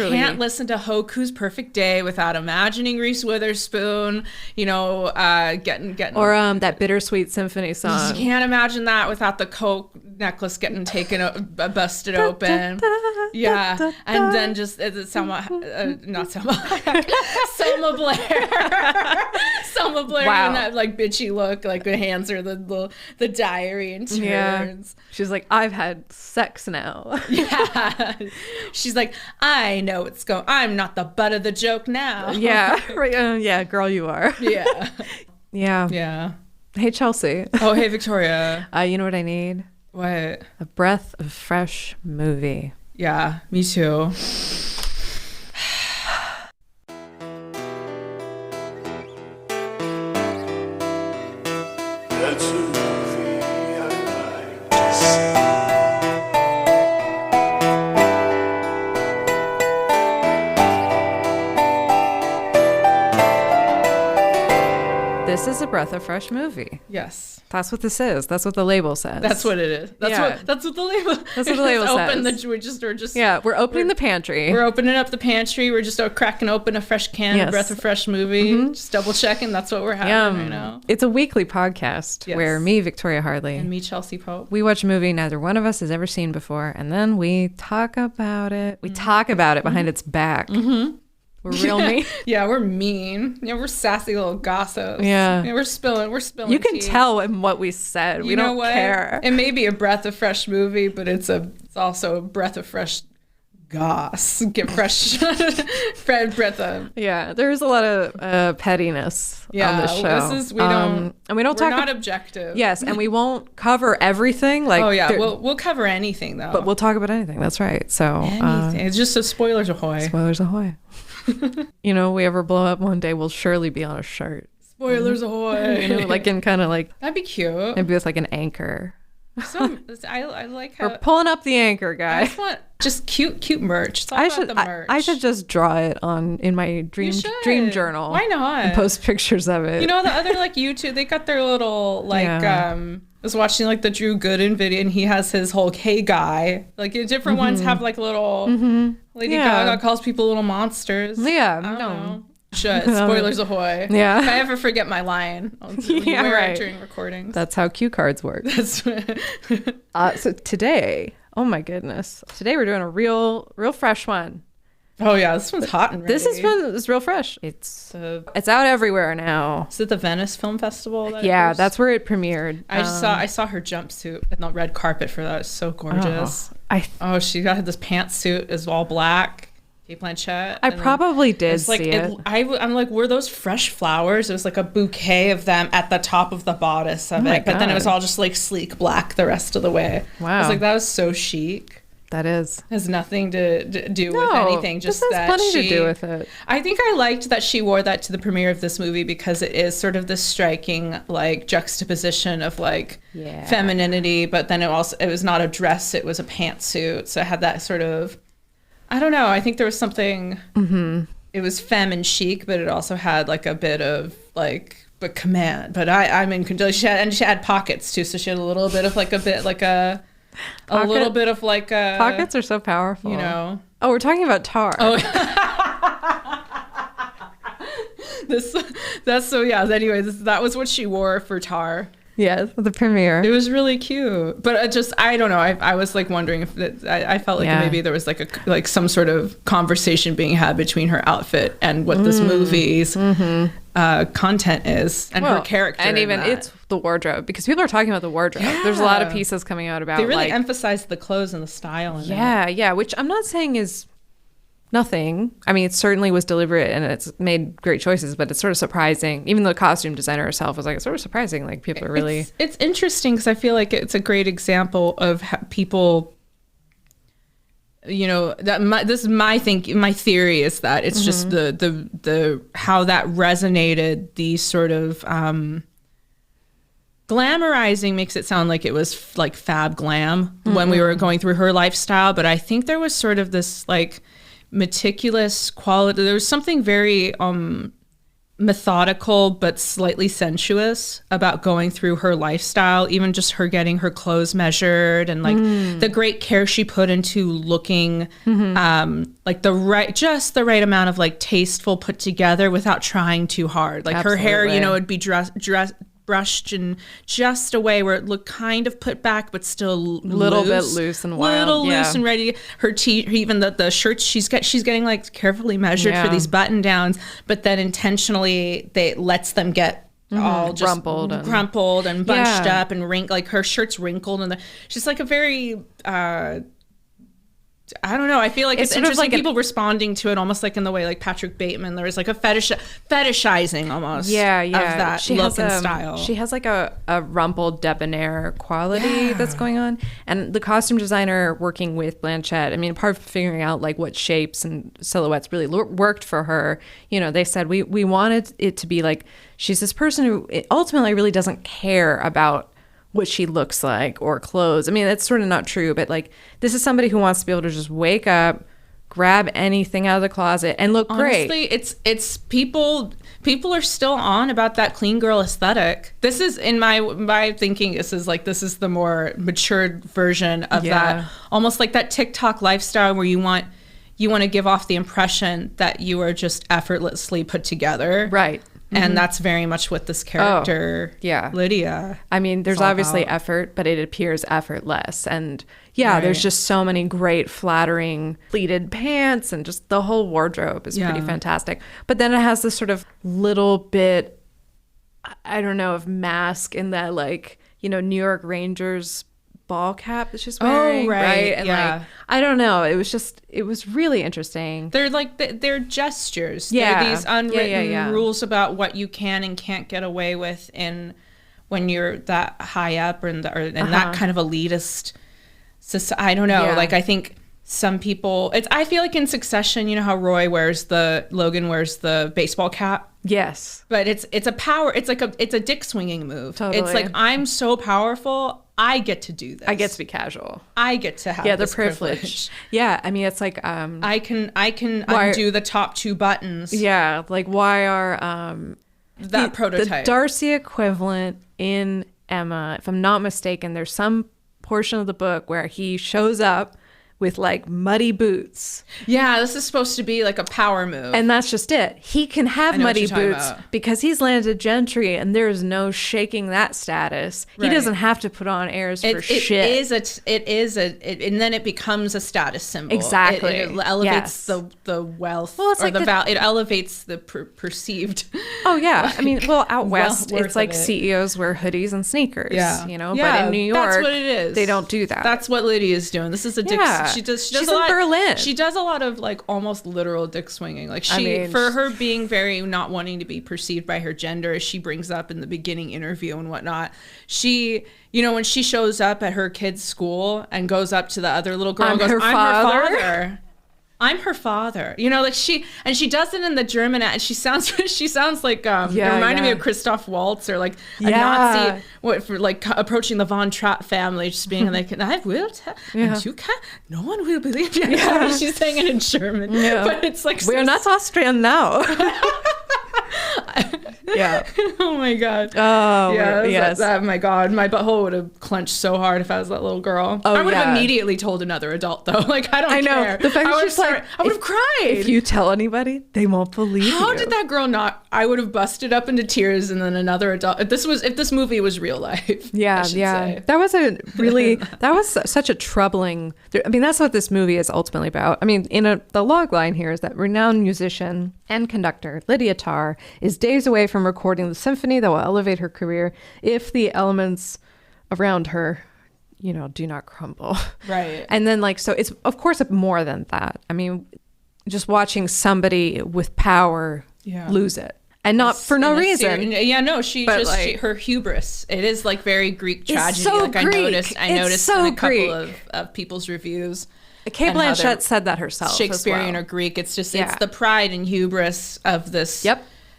Can't listen to Hoku's Perfect Day without imagining Reese Witherspoon, getting or that Bittersweet Symphony song. You can't imagine that without the Coke necklace getting busted open. Yeah, and then just Selma Blair. Selma Blair in that like bitchy look, like the hands are the diary and turns. Yeah. She's like, I've had sex now. Yeah. She's like, I know it's going. I'm not the butt of the joke now. Yeah. Right. Yeah, girl, you are. Yeah. Yeah. Yeah. Hey, Chelsea. Oh, hey, Victoria. You know what I need? What? A breath of fresh movie. Yeah, me too. That's a movie I like to see. This is a breath of fresh movie. Yes. That's what this is. That's what the label says. That's what it is. That's what the label. That's what the label says. We're just we're opening the pantry. We're opening up the pantry. We're just cracking open a fresh can of breath of fresh movie. Mm-hmm. Just double checking. That's what we're having right now. It's a weekly podcast where me, Victoria Harley, and me, Chelsea Pope, we watch a movie neither one of us has ever seen before, and then we talk about it. We talk about it behind its back. Mm-hmm. We're real mean. Yeah, we're mean. Yeah, we're sassy little gossips. Yeah. We're spilling You can tea. tell in what we said. We don't care. It may be a breath of fresh movie, but it's also a breath of fresh goss. Get fresh breath of. Yeah, there's a lot of pettiness on this show. We're not objective. Yes, and we won't cover everything. Like, we'll cover anything though. But we'll talk about anything. That's right. So anything. It's just a spoilers ahoy. Spoilers ahoy. We ever blow up one day, we'll surely be on a shirt. Spoilers ahoy. Like in kind of like that'd be cute. Maybe with like an anchor. So I like how we're pulling up the anchor, guy. I just want just cute merch. It's all about the merch. I should just draw it in my dream journal. Why not? And post pictures of it. The other like YouTube, they got their little I was watching like the Drew Gooden video, and he has his whole hey guy. Like different ones have like little Lady Gaga calls people little monsters. Yeah, I don't know. Spoilers ahoy. Yeah. If I ever forget my line, I'll wear it during recordings. That's how cue cards work. So today, oh my goodness, today we're doing a real fresh one. Oh yeah, this one's hot and ready. It's real fresh. It's out everywhere now. Is it the Venice Film Festival? That's where it premiered. I saw her jumpsuit and the red carpet for that. It's so gorgeous. She got this pantsuit is all black. Kate Blanchett. I probably did see it. I'm like, were those fresh flowers? It was like a bouquet of them at the top of the bodice of it, but then it was all just like sleek black the rest of the way. Wow. I was like, that was so chic. That is. Has nothing to do with anything. Just that plenty to do with it. I think I liked that she wore that to the premiere of this movie because it is sort of this striking like juxtaposition of like femininity, but then it was not a dress, it was a pantsuit. So it had that sort of, I don't know. I think there was something. Mm-hmm. It was femme and chic, but it also had like a bit of like command. But I'm in control. She had pockets too, so she had a little bit of like a bit like a. A little bit of like a... Pockets are so powerful. Oh, we're talking about Tar. Oh. Anyway, that was what she wore for Tar. Yeah, the premiere. It was really cute. But I don't know. I was like wondering if I felt like maybe there was like some sort of conversation being had between her outfit and what this movie's content is and her character. And even it's the wardrobe, because people are talking about the wardrobe. Yeah. There's a lot of pieces coming out about they really emphasize the clothes and the style in it. Yeah, which I'm not saying is nothing. I mean, it certainly was deliberate and it's made great choices, but it's sort of surprising. Even the costume designer herself was like, it's sort of surprising. Like people are really... It's interesting because I feel like it's a great example of how people... this is my theory is that it's just the how that resonated. The sort of glamorizing makes it sound like it was like fab glam when we were going through her lifestyle, but I think there was sort of this like meticulous quality. There was something very methodical but slightly sensuous about going through her lifestyle, even just her getting her clothes measured and like the great care she put into looking like just the right amount of like tasteful put together without trying too hard. Like her hair, you know, would be brushed in just a way where it looked kind of put back but still little bit loose and wild, loose and ready. Her even the shirts she's getting like carefully measured for these button downs, but then intentionally they lets them get all just crumpled and bunched up and wrinkled. Like her shirt's wrinkled and she's like a very I don't know. I feel like it's interesting, like people responding to it almost like in the way like Patrick Bateman. There was like a fetishizing almost of that look and style. She has like a rumpled debonair quality that's going on. And the costume designer working with Blanchett, I mean, apart from figuring out like what shapes and silhouettes really worked for her, you know, they said we wanted it to be like she's this person who ultimately really doesn't care about what she looks like or clothes. I mean, that's sort of not true, but like this is somebody who wants to be able to just wake up, grab anything out of the closet and look great. Honestly, it's people are still on about that clean girl aesthetic. This is in my thinking, this is the more matured version of that, almost like that TikTok lifestyle where you want to give off the impression that you are just effortlessly put together. Right. And that's very much what this character, Lydia. I mean, there's obviously effort, but it appears effortless. And there's just so many great flattering pleated pants and just the whole wardrobe is pretty fantastic. But then it has this sort of little bit, I don't know, of mask in that like, you know, New York Rangers ball cap that she's wearing. Oh, right. And like, I don't know. It was really interesting. They're like, they're gestures. Yeah. They're these unwritten rules about what you can and can't get away with when you're that high up or in that kind of elitist society. I don't know. Like, I think some people, I feel like in Succession, you know how Logan wears the baseball cap? Yes. But it's a power, it's a dick swinging move. Totally. It's like, I'm so powerful, I get to do this. I get to be casual. I get to have the privilege. Yeah, I mean, it's like I can undo the top two buttons. Yeah, like why are that prototype. The Darcy equivalent in Emma, if I'm not mistaken, there's some portion of the book where he shows up with like muddy boots. Yeah, this is supposed to be like a power move. And that's just it. He can have muddy boots because he's landed gentry and there's no shaking that status. Right. He doesn't have to put on airs for shit. And then it becomes a status symbol. Exactly. It elevates the wealth it elevates the perceived. Oh yeah. I mean, well, out west, it's like CEOs wear hoodies and sneakers, you know, but in New York, that's what it is. They don't do that. That's what Lydia's doing. This is a dick. She's a lot, Berlin. She does a lot of like almost literal dick swinging. Like for her being very not wanting to be perceived by her gender, as she brings up in the beginning interview and whatnot. She, you know, when she shows up at her kid's school and goes up to the other little girl and goes, I'm her father. I'm her father. You know, like she does it in the German accent. She sounds like it reminded me of Christoph Waltz or like a Nazi approaching the von Trapp family, just being like, I will tell, and you can't, no one will believe you. Yeah. She's saying it in German. Yeah. But it's like, we're not Austrian now. Yeah. Oh my God. Oh yeah. Yes. Oh my God. My butthole would have clenched so hard if I was that little girl. Oh, I would have immediately told another adult though. Like I know. Care. The fact that she's like, I would have cried. If you tell anybody, they won't believe you. How did that girl not? I would have busted up into tears, and then another adult. If this movie was real life. Yeah. Say. That was such a troubling. I mean, that's what this movie is ultimately about. I mean, the log line here is that renowned musician and conductor Lydia Tarr is days away from recording the symphony that will elevate her career if the elements around her, you know, do not crumble. Right. And then so it's of course more than that. I mean, just watching somebody with power lose it. And not for no reason. Her hubris. It is like very Greek tragedy. So like Greek. I noticed in a couple of people's reviews. Kate Blanchett said that herself. Shakespearean or Greek. It's just it's the pride and hubris of this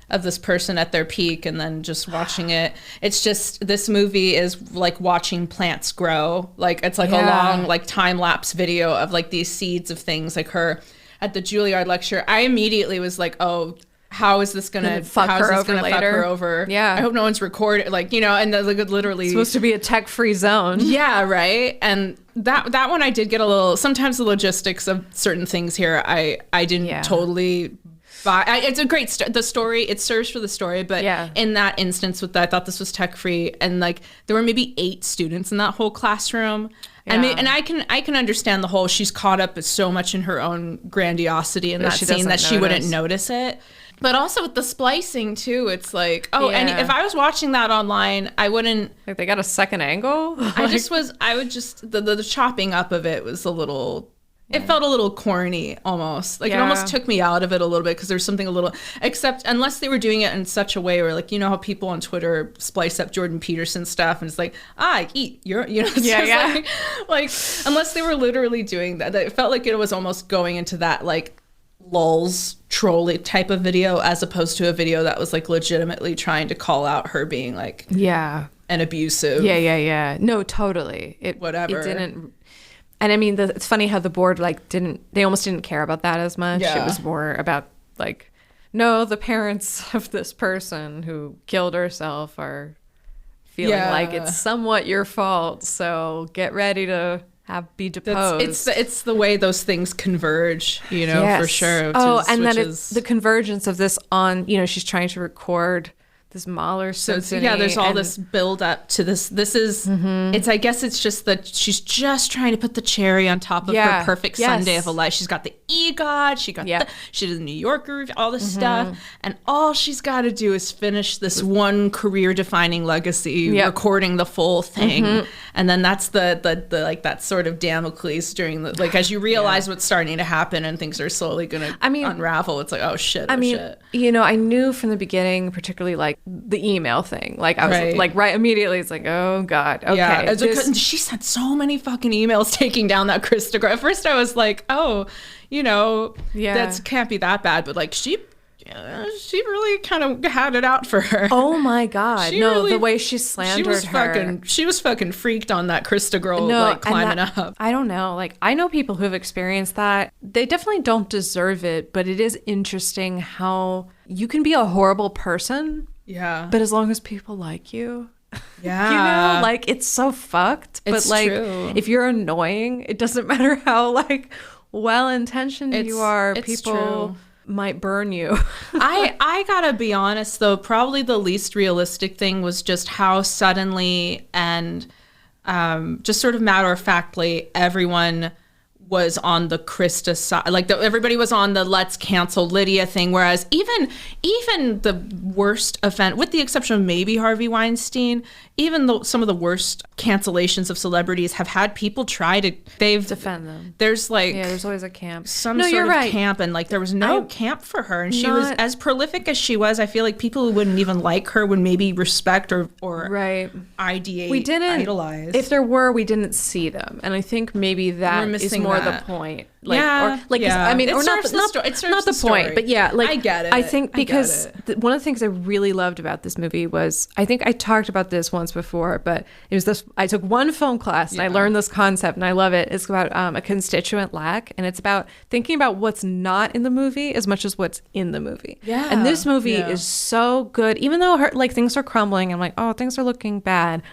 of this person at their peak, and then just watching it. It's just, this movie is like watching plants grow. Like it's like a long like time lapse video of like these seeds of things. Like her at the Juilliard lecture, I immediately was like, oh, how is this gonna fuck her over fuck later? her over? Yeah. I hope no one's recorded, like, and like literally It's supposed to be a tech-free zone. Yeah, right. And that one I did get a little. Sometimes the logistics of certain things here, I didn't totally buy. It's a great the story. It serves for the story, but in that instance with that, I thought this was tech-free, and like there were maybe 8 students in that whole classroom. Yeah. And I can understand the whole she's caught up so much in her own grandiosity in that scene that she wouldn't notice it. But also with the splicing too, it's like, and if I was watching that online, I wouldn't. Like they got a second angle. I would just the chopping up of it was a little. It felt a little corny almost. Like it almost took me out of it a little bit because there's something a little. Except unless they were doing it in such a way where, like, how people on Twitter splice up Jordan Peterson stuff and it's like, eat your, like unless they were literally doing that, it felt like it was almost going into that like lulz trolley type of video as opposed to a video that was like legitimately trying to call out her being like an abusive no, totally, whatever. It didn't. And I mean, it's funny how the board they almost didn't care about that as much. It was more about like, no, the parents of this person who killed herself are feeling like it's somewhat your fault, so get ready to be deposed. It's the way those things converge, for sure. It's the convergence of this on, she's trying to record this Mahler symphony. There's all this build up to this. This is, I guess it's just that she's just trying to put the cherry on top of her perfect Sunday of a life. She's got the EGOT, she did the New Yorker, all this stuff. And all she's got to do is finish this one career defining legacy, recording the full thing. And then that's the like that sort of Damocles during the, like, as you realize what's starting to happen and things are slowly going to unravel. It's like, oh shit. I knew from the beginning, particularly like the email thing. Like I was like right immediately, it's like, oh God, okay. Yeah, she sent so many fucking emails taking down that Christopher. At first I was like, that can't be that bad. But like she really kind of had it out for her. Oh my God. The way she slandered her. She was fucking freaked on that Krista girl, climbing up. I don't know. Like, I know people who have experienced that. They definitely don't deserve it, but it is interesting how you can be a horrible person. Yeah. But as long as people like you. Yeah. Like, it's so fucked. It's but like, true. If you're annoying, it doesn't matter how like well-intentioned you are. People true. Might burn you. I gotta be honest though, probably the least realistic thing was just how suddenly and just sort of matter-of-factly everyone was on the Krista side. Like everybody was on the let's cancel Lydia thing, whereas even the worst offense, with the exception of maybe Harvey Weinstein, even though some of the worst cancellations of celebrities have had people try to defend them. There's like there's always a camp, camp, and like there was no camp for her, and she was as prolific as she was. I feel like people who wouldn't even like her would maybe respect or ideate. We didn't idolize. If there were, we didn't see them, and I think maybe that is more the point. Like, I mean, or not the point, but like I get it. I think because one of the things I really loved about this movie was, I think I talked about this once before, but it was this. I took one film class and I learned this concept and I love it. It's about a constituent lack, and it's about thinking about what's not in the movie as much as what's in the movie. Yeah, and this movie is so good, even though things are crumbling. I'm like, oh, things are looking bad.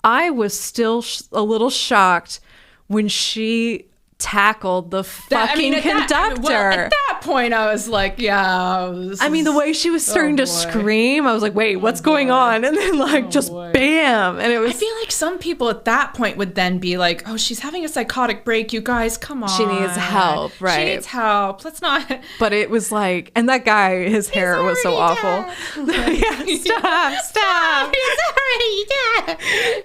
I was still a little shocked when she tackled the fucking conductor. At that point, I was like, the way she was starting to scream, I was like, wait, what's going on? And then bam. And it was. I feel like some people at that point would then be like, oh, she's having a psychotic break. You guys, come on. She needs help, right? She needs help. Let's not. But it was like, and that guy, his hair was so awful. Stop. He's already dead.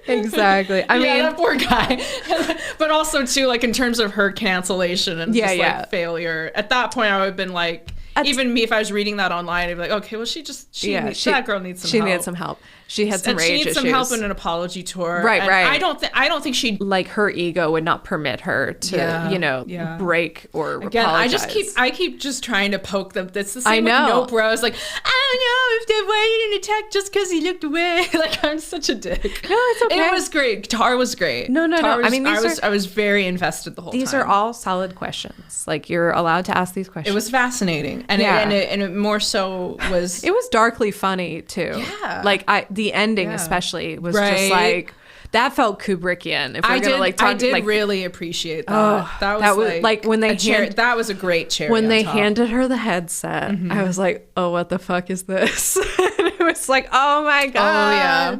Exactly. I mean, that poor guy. But also too, like in terms of her cancellation and like failure. At that point, I would have been like, even me, if I was reading that online, I'd be like, okay, well, that girl needs some help. She needed some help. She had some rage issues. She needs some help in an apology tour. Right. I don't think she'd like, her ego would not permit her to break or again. apologize. I keep just trying to poke them. It's the same with Nope, where I was like, I don't know why you didn't attack just because he looked away. Like, I'm such a dick. No, it's okay. It was great. Tar was great. No. I mean, these I was very invested the whole time. These are all solid questions. Like, you're allowed to ask these questions. It was fascinating, and it more so was. It was darkly funny too. Yeah. Like the ending especially was just like. That felt Kubrickian. If we're gonna like talk, I did like, really appreciate that. That was like when they that was a great cherry. When they top. handed her the headset, I was like, "Oh, what the fuck is this?" And it was like, "Oh my god!" Oh yeah.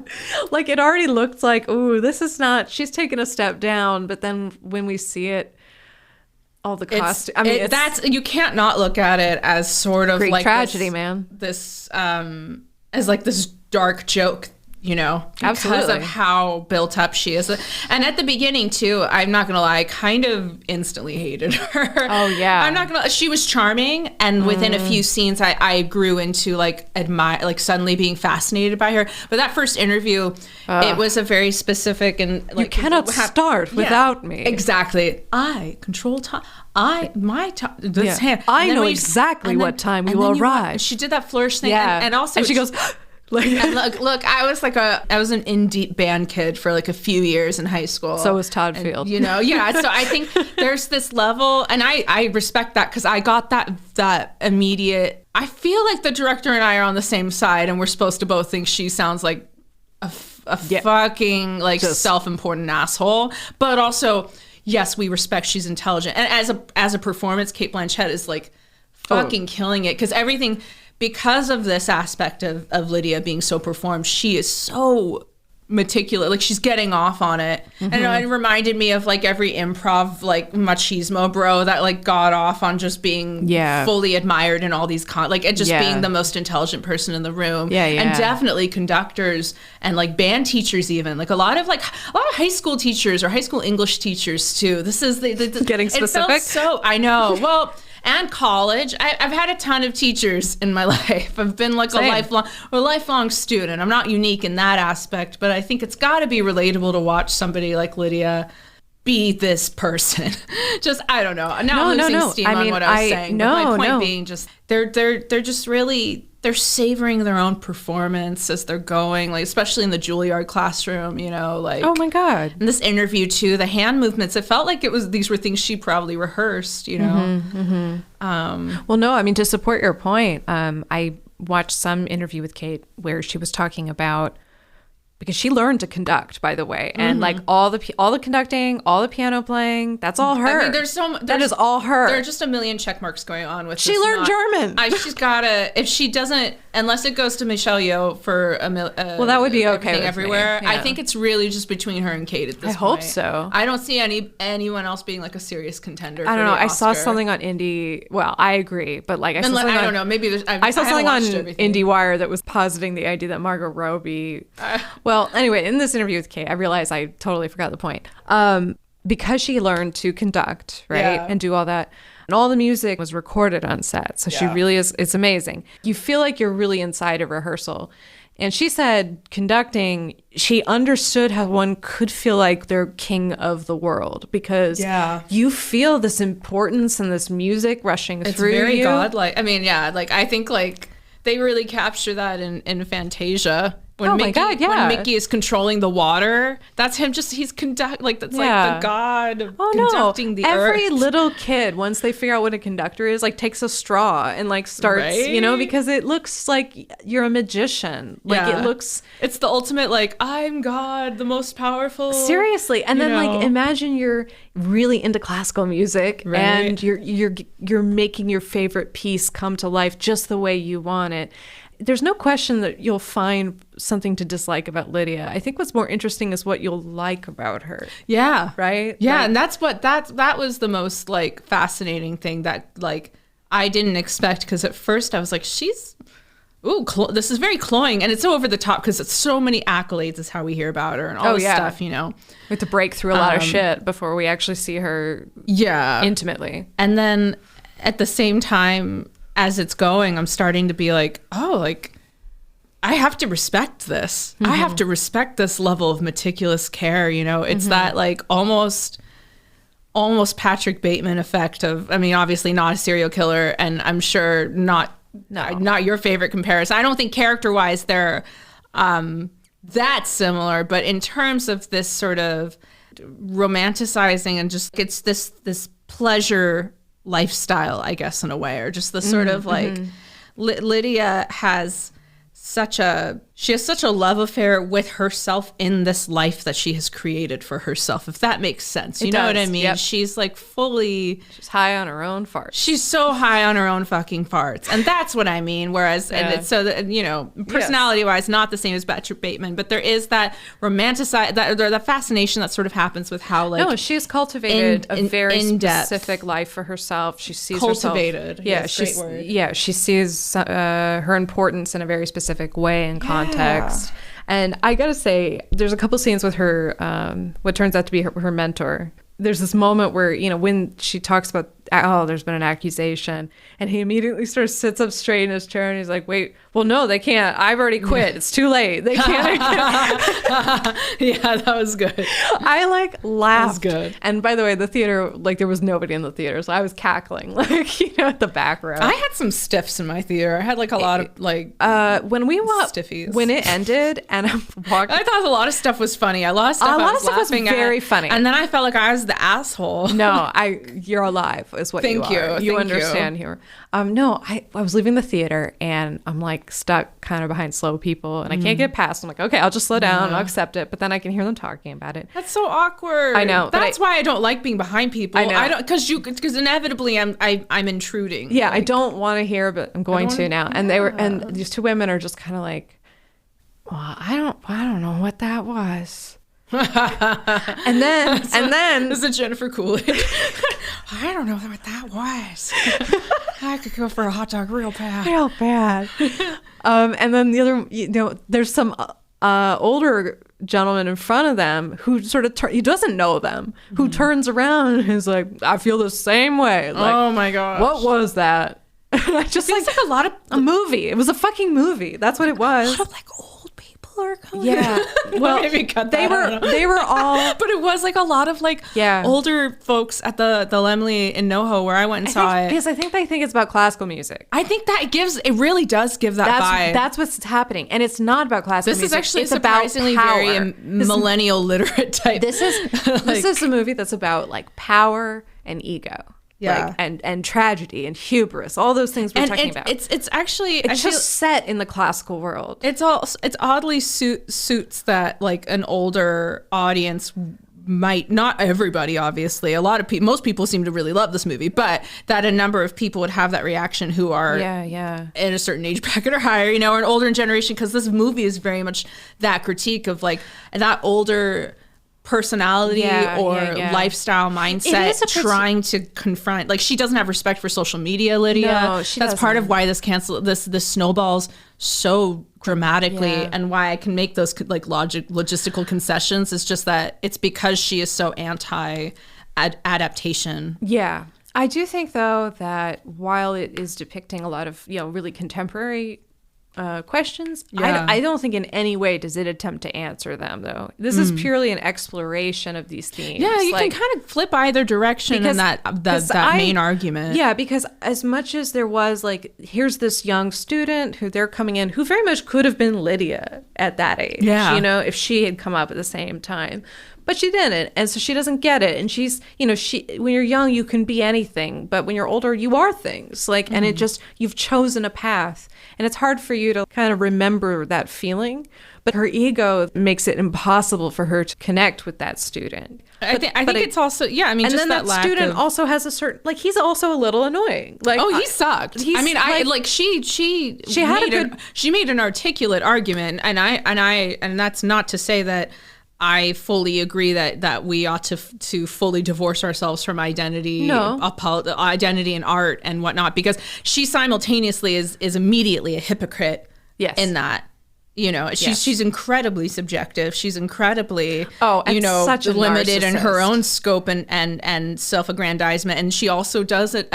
Like it already looked like, "Ooh, this is not." She's taken a step down, but then when we see it, all the costume. I mean, that's you can't not look at it as sort of Greek like tragedy, this, man. This as like this dark joke. You know, because Absolutely. of how built up she is. And at the beginning, too, I'm not going to lie, I kind of instantly hated her. Oh, yeah. I'm not going to she was charming. And within a few scenes, I grew into like suddenly being fascinated by her. But that first interview, it was a very specific and like. You cannot start without me. Exactly. I control time. This hand. I know exactly what time we will arrive. She did that flourish thing. Yeah. And also. And she goes. And look, I was an indie band kid for like a few years in high school. So was Todd Field. You know, yeah. So I think there's this level, and I respect that because I got that immediate. I feel like the director and I are on the same side, and we're supposed to both think she sounds like a fucking like self-important asshole, but also yes, we respect she's intelligent, and as a performance, Cate Blanchett is like fucking killing it because everything. Because of this aspect of Lydia being so performed, she is so meticulous. Like she's getting off on it. And it reminded me of like every improv like machismo bro that like got off on just being fully admired in all these like it just being the most intelligent person in the room. And definitely conductors and like band teachers even. Like a lot of high school teachers or high school English teachers too. This is the getting specific. I know. Well, and college. I've had a ton of teachers in my life. I've been like a lifelong student. I'm not unique in that aspect, but I think it's got to be relatable to watch somebody like Lydia be this person. Just I don't know. Now I'm losing steam on what I was saying. But my point being, just they're just really. They're savoring their own performance as they're going, like especially in the Juilliard classroom, you know, like oh my god. In this interview too, the hand movements, it felt like these were things she probably rehearsed, you know. Well, no, I mean to support your point, I watched some interview with Cate where she was talking about because she learned to conduct, by the way, and like all the conducting, all the piano playing, that's all her. I mean, that is all her. There are just a million check marks going on with. She learned German. She's gotta. If she doesn't, unless it goes to Michelle Yeoh for well, that would be okay with everywhere. me. Yeah. I think it's really just between her and Cate at this point. I hope so. I don't see anyone else being like a serious contender. I don't know. I saw something on Indie. Well, I agree, but like I don't know. Maybe there's. I saw something on IndieWire that was positing the idea that Margot Robbie. Well, anyway, in this interview with Cate, I realized I totally forgot the point. Because she learned to conduct, right, and do all that, and all the music was recorded on set, so she really is. It's amazing. You feel like you're really inside a rehearsal. And she said, conducting, she understood how one could feel like they're king of the world because you feel this importance and this music rushing through you. It's very godlike. I mean, like I think like they really capture that in Fantasia. When when Mickey is controlling the water, that's him. He's like the god of conducting the earth. Every little kid, once they figure out what a conductor is, like takes a straw and like starts, you know, because it looks like you're a magician. Like it looks. It's the ultimate like I'm God, the most powerful. Seriously, and then like imagine you're really into classical music and you're making your favorite piece come to life just the way you want it. There's no question that you'll find something to dislike about Lydia. I think what's more interesting is what you'll like about her. Yeah. Right? Yeah, like, and that was the most like fascinating thing that like I didn't expect because at first I was like, this is very cloying and it's so over the top because it's so many accolades is how we hear about her and all this stuff, you know. We have to break through a lot of shit before we actually see her intimately. And then at the same time as it's going, I'm starting to be like, oh, like I have to respect this. I have to respect this level of meticulous care, you know. It's that like almost Patrick Bateman effect of, I mean, obviously not a serial killer and I'm sure not not your favorite comparison. I don't think character-wise they're that similar, but in terms of this sort of romanticizing and just it's this pleasure lifestyle, I guess, in a way, or just the sort of like Lydia has such a love affair with herself in this life that she has created for herself, if that makes sense. You know what I mean? Yep. She's like she's high on her own farts. She's so high on her own fucking farts. And that's what I mean. Whereas, and it's so that, personality wise, not the same as Patrick Bateman, but there is that that fascination that sort of happens with how like. No, she's cultivated a very specific life for herself. She sees cultivated. Herself. Yeah, she sees her importance in a very specific way and context. And I gotta say, there's a couple scenes with her, what turns out to be her mentor. There's this moment where, when she talks about, there's been an accusation, and he immediately sort of sits up straight in his chair and he's like, wait, well, no, they can't. I've already quit. It's too late. They can't. Yeah, that was good. I laughed. That was good. And by the way, the theater, there was nobody in the theater, so I was cackling, at the back row. I had some stiffs in my theater. I had a lot of when we walked, stiffies. When it ended and I'm walking. I thought a lot of stuff was funny. A lot of stuff was very funny. And then I felt like I was the asshole. No, you're alive is what you are. Thank you. You understand humor. No, I was leaving the theater and I'm stuck kind of behind slow people and I can't get past. I'm like, okay, I'll just slow down and I'll accept it. But then I can hear them talking about it. That's so awkward. I know. That's why I don't like being behind people. I know. Because inevitably I'm intruding. Yeah, I don't want to hear, but I'm going to now. And and these two women are just kind of like, well, I don't know what that was. and then this is Jennifer Coolidge. I don't know what that was. I could go for a hot dog real bad. And then the other, there's some older gentleman in front of them who sort of he doesn't know them, who turns around and is like, I feel the same way. Oh my gosh, what was that? I just feels like a lot of a movie. It was a fucking movie. That's what it was. A lot of old people are coming. Yeah. Well, maybe cut they were all. But it was a lot of older folks at the Lemley in NoHo where I went and saw it. Because I think they think it's about classical music. I think that it really does give that vibe. That's what's happening, and it's not about classical music. This is actually it's surprisingly about very millennial literate type. This is a movie that's about power and ego. Yeah. And tragedy and hubris, all those things we're talking about. It's actually just set in the classical world. It's oddly suits that an older audience might, not everybody obviously, a lot of people, most people seem to really love this movie, but that a number of people would have that reaction who are in a certain age bracket or higher, or an older generation, because this movie is very much that critique of that older personality or lifestyle mindset trying to confront, she doesn't have respect for social media, Lydia. No, she That's doesn't. part of why this snowballs so dramatically, and why I can make those logistical concessions is just that it's because she is so anti adaptation. Yeah. I do think though that while it is depicting a lot of really contemporary questions, I don't think in any way does it attempt to answer them, though. This is purely an exploration of these themes. Yeah, you can kind of flip either direction in that main argument. Yeah, because as much as there was here's this young student who they're coming in, who very much could have been Lydia at that age, if she had come up at the same time. But she didn't, and so she doesn't get it. And she's, when you're young, you can be anything, but when you're older, you are things. And it just, you've chosen a path, and it's hard for you to kind of remember that feeling. But her ego makes it impossible for her to connect with that student. I think it's also, and just then that student also has a certain, he's also a little annoying. He sucked. She made an articulate argument, and that's not to say that I fully agree that we ought to fully divorce ourselves from identity, identity and art and whatnot, because she simultaneously is immediately a hypocrite. Yes. In that, she's incredibly subjective. She's incredibly such a limited in her narcissist. own scope and self-aggrandizement, and she also does it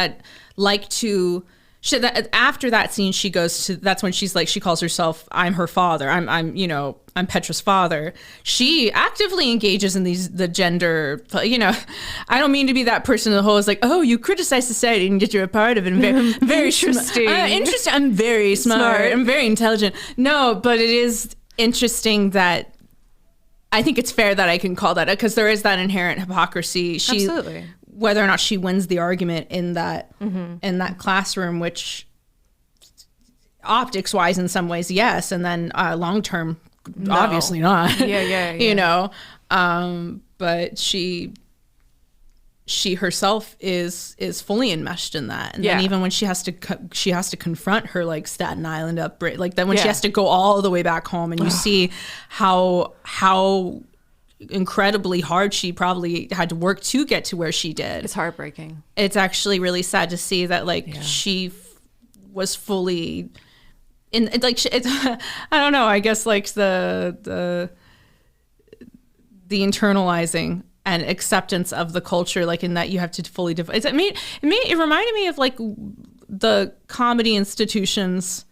After that scene, she goes to, that's when she's like, she calls herself, I'm her father. I'm Petra's father. She actively engages in the gender, I don't mean to be that person in the whole is like, oh, you criticize society and yet you're a part of it. And very Interesting. Interesting. I'm very smart. I'm very intelligent. No, but it is interesting that I think it's fair that I can call that, because there is that inherent hypocrisy. Absolutely. Whether or not she wins the argument in that classroom, which optics wise in some ways, yes, and then long term, obviously not. Yeah. But she herself is fully enmeshed in that, and then even when she has to confront her like Staten Island upbringing, like then when she has to go all the way back home, and you see how incredibly hard she probably had to work to get to where she did. It's heartbreaking. It's actually really sad to see that she was fully in, like, I don't know, I guess like the internalizing and acceptance of the culture, like in that you have to fully it reminded me of like the comedy institutions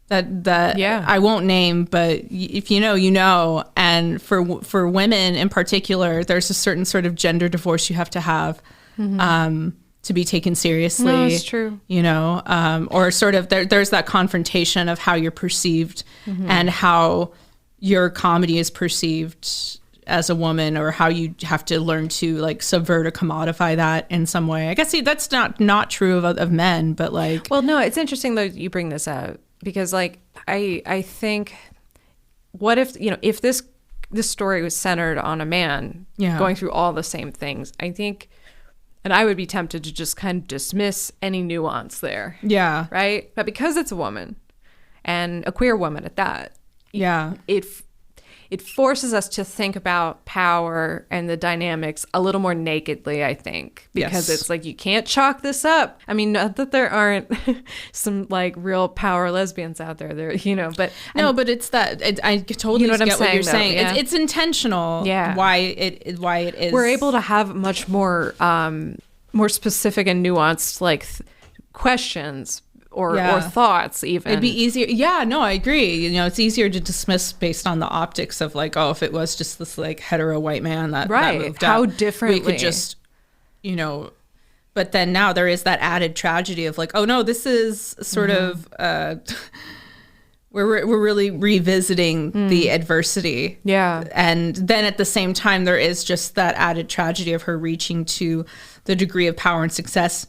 that I won't name, but if you know, you know. And for women in particular, there's a certain sort of gender divorce you have to have to be taken seriously. No, it's true. Or sort of there's that confrontation of how you're perceived and how your comedy is perceived as a woman, or how you have to learn to like subvert or commodify that in some way. I guess that's not true of men, but like. Well, no, it's interesting though you bring this out, because like I think, what if if this story was centered on a man going through all the same things, I think, and I would be tempted to just kind of dismiss any nuance there. Yeah. Right? But because it's a woman, and a queer woman at that, it forces us to think about power and the dynamics a little more nakedly, I think, because it's like, you can't chalk this up. I mean, not that there aren't some like real power lesbians out there, but but it's that I totally get what you're saying. Yeah. It's intentional. Yeah. Why it is. We're able to have much more more specific and nuanced like questions. Or thoughts even. It'd be easier. Yeah, no, I agree. It's easier to dismiss based on the optics of like, oh, if it was just this like hetero white man that moved how up, differently we could just, but then now there is that added tragedy of like, oh no, this is sort of, we're really revisiting the adversity. Yeah. And then at the same time, there is just that added tragedy of her reaching to the degree of power and success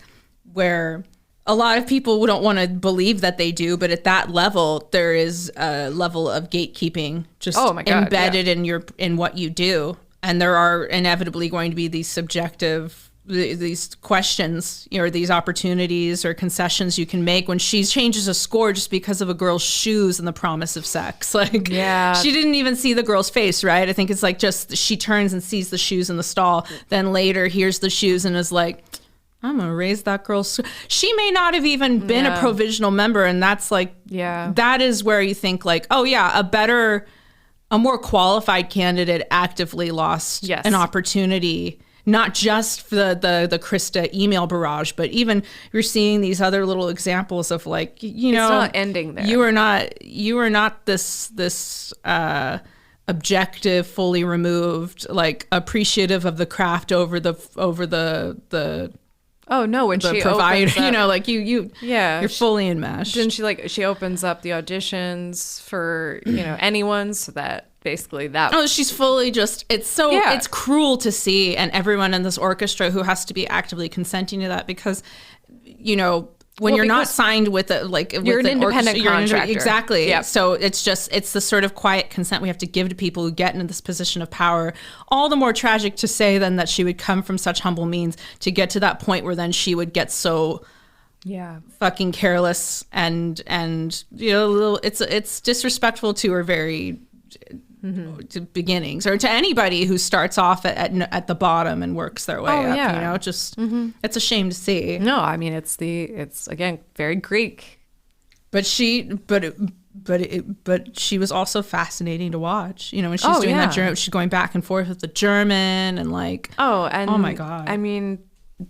where a lot of people don't want to believe that they do, but at that level, there is a level of gatekeeping just embedded in what you do. And there are inevitably going to be these subjective, these questions, or these opportunities or concessions you can make when she changes a score just because of a girl's shoes and the promise of sex. Like, she didn't even see the girl's face, right? I think it's like just she turns and sees the shoes in the stall, then later hears the shoes and is like, I'm gonna raise that girl's. She may not have even been a provisional member, and that's like, that is where you think like, oh yeah, a more qualified candidate actively lost an opportunity, not just for the Krista email barrage, but even you're seeing these other little examples of like, it's not ending there. You are not this objective, fully removed, like appreciative of the craft over the. Oh no! When she provider, opens up, like you're fully enmeshed. Then she opens up the auditions for anyone, so that basically that. Oh, she's fully just. It's cruel to see, and everyone in this orchestra who has to be actively consenting to that because, when you're not signed with you're an independent contractor. Exactly. Yep. So it's the sort of quiet consent we have to give to people who get into this position of power. All the more tragic to say then that she would come from such humble means to get to that point where then she would get so fucking careless and it's disrespectful to her very to beginnings, or to anybody who starts off at the bottom and works their way up. It's a shame to see. No, I mean it's again very Greek, but she was also fascinating to watch. When she's doing that German, she's going back and forth with the German and like oh my God. I mean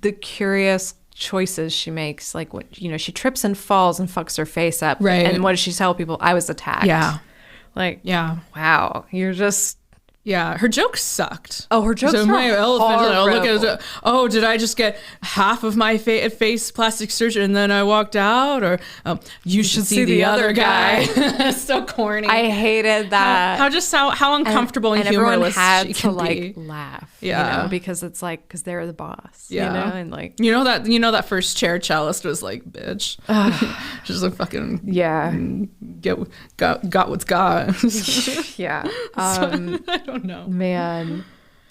the curious choices she makes, like what, you know, she trips and falls and fucks her face up. Right. And what does she tell people? I was attacked. Yeah. Like, Yeah. wow, you're just... Yeah, her jokes sucked. Oh, her jokes so were my elephant, horrible. look at, oh, did I just get half of my face plastic surgery and then I walked out? Or you should see the other guy. So corny. I hated that. How uncomfortable and humorless had she to can like be. laugh. Yeah. You know, because it's like, because they're the boss. Yeah. You know, and like, you know that first chair cellist was like, bitch. Just like fucking yeah, got what's got. yeah. I don't know. Man,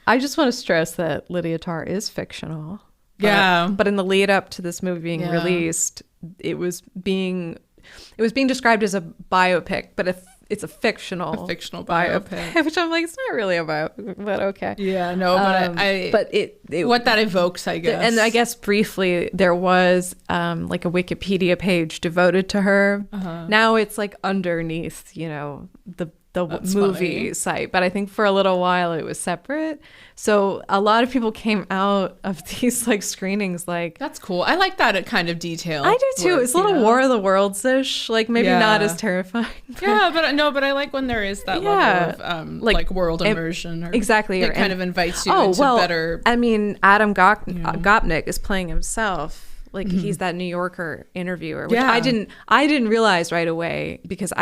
I just want to stress that Lydia Tarr is fictional. Yeah. But in the lead up to this movie being released, it was being described as a biopic, but it's a fictional biopic, which I'm like, it's not really a biopic, but okay. Yeah, no, but it what that evokes, I guess. And I guess briefly there was like a Wikipedia page devoted to her. Now it's like underneath, you know, the That's movie funny. site, but I think for a little while it was separate. So a lot of people came out of these like screenings like, that's cool. I like that kind of detail. I do too. It's a little War of the Worlds-ish, like maybe not as terrifying. Yeah, but I like when there is that level of like world immersion. Or exactly. It kind of invites you into better. I mean, Adam Gopnik is playing himself. Like he's that New Yorker interviewer, which I didn't realize right away because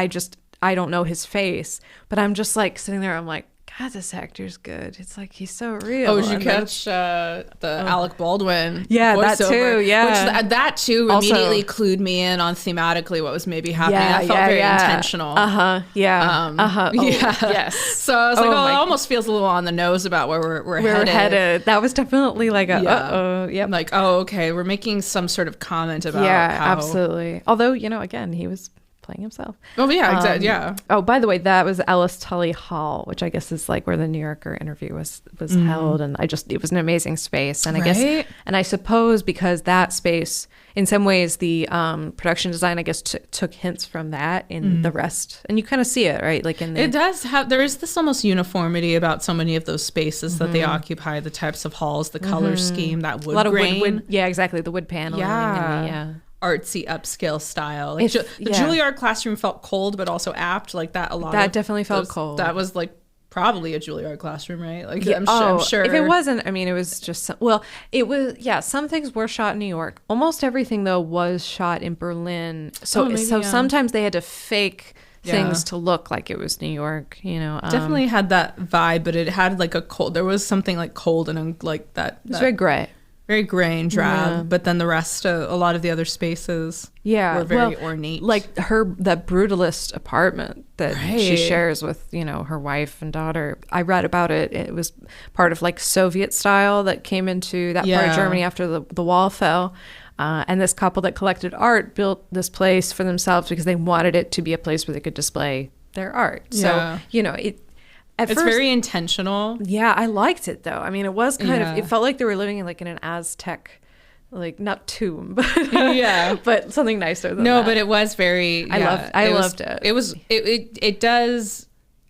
I don't know his face, but I'm just like sitting there. I'm like, God, this actor's good. It's like he's so real. Oh, did you catch the Alec Baldwin? Yeah, that voiceover, too. Yeah, which that too immediately clued me in on thematically what was maybe happening. I felt very intentional. Yeah. Yeah. Yes. So I was like, it almost feels a little on the nose about where we're headed. That was definitely like a Yep. Like, oh, okay, we're making some sort of comment about how... absolutely. Although, you know, again, he was playing himself. Oh yeah, exactly. Yeah. Oh, by the way, that was Ellis Tully Hall, which I guess is like where the New Yorker interview was held, and it was an amazing space. And I guess, and I suppose because that space, in some ways, the production design, I guess, took hints from that in the rest, and you kind of see it, right? Like in it does have. There is this almost uniformity about so many of those spaces that they occupy, the types of halls, the color scheme, that wood grain. Of wood. Yeah, exactly. The wood paneling. Yeah. Artsy upscale style. Like the Juilliard classroom felt cold, but also apt. Like that. That definitely felt cold. That was like probably a Juilliard classroom, right? Like I'm sure. If it wasn't, I mean, it was just it was. Yeah, some things were shot in New York. Almost everything though was shot in Berlin. So sometimes they had to fake things to look like it was New York. You know, definitely had that vibe, but it had like a cold. There was something like cold and like that. It was very gray. Very gray and drab, but then the rest, a lot of the other spaces were very ornate. Like that brutalist apartment that she shares with, you know, her wife and daughter. I read about it. It was part of like Soviet style that came into that part of Germany after the wall fell. And this couple that collected art built this place for themselves because they wanted it to be a place where they could display their art. Yeah. So, you know, it's first, very intentional. Yeah, I liked it though. I mean, it was kind of, it felt like they were living in like in an Aztec, like not tomb, but but something nicer than that. No, but it was very, I loved it. It does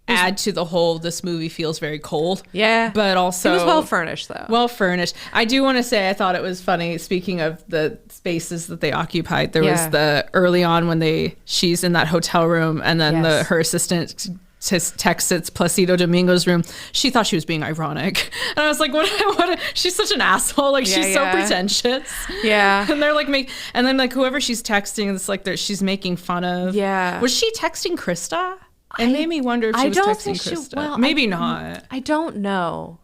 add to the whole, this movie feels very cold. Yeah. But also. It was well furnished though. Well furnished. I do want to say, I thought it was funny, speaking of the spaces that they occupied, there was the early on when she's in that hotel room and then her assistant texts it's Placido Domingo's room. She thought she was being ironic, and I was like, "What? She's such an asshole! Like she's so pretentious." Yeah, and they're like, and then like whoever she's texting, it's like she's making fun of. Yeah, was she texting Krista? It made me wonder if she was texting Krista. Maybe not. I don't know.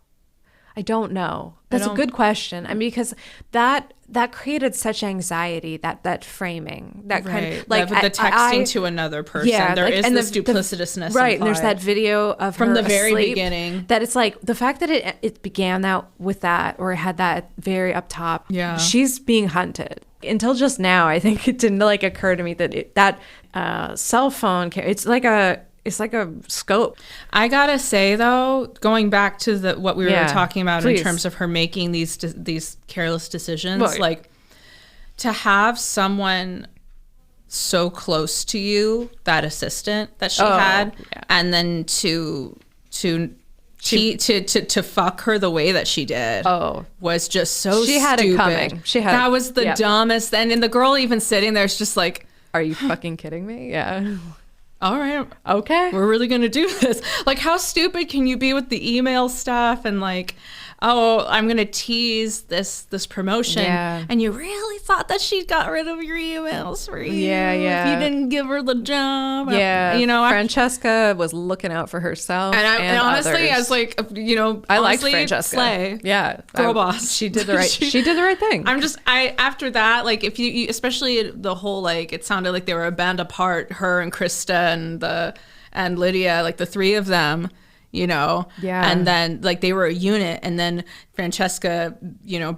That's a good question. I mean, because that created such anxiety, that framing, that kind of like the texting to another person. Yeah, there is this duplicitousness, right? And there's that video of from her the very asleep, beginning. That it's like the fact that it began that with that, or it had that very up top. Yeah, she's being hunted. Until just now, I think it didn't like occur to me that cell phone. It's like a scope. I gotta say though, going back to what we were talking about in terms of her making these careless decisions, like to have someone so close to you, that assistant that she had, and then to to fuck her the way that she did was just so she had stupid. it coming. That was the dumbest. And the girl even sitting there is just like, are you fucking kidding me? Yeah. All right. Okay. We're really going to do this. Like, how stupid can you be with the email stuff and like, oh, I'm going to tease this promotion. Yeah. And you really thought that she got rid of your emails for you. Yeah. If you didn't give her the job. Yeah. Francesca was looking out for herself. And honestly, others. I was like, I liked Francesca. Slay. Yeah. Girl boss. She did the right she did the right thing. After that, like, if you especially the whole, like, it sounded like they were a band apart, her and Krista and Lydia, like the three of them. Yeah. And then like they were a unit, and then Francesca,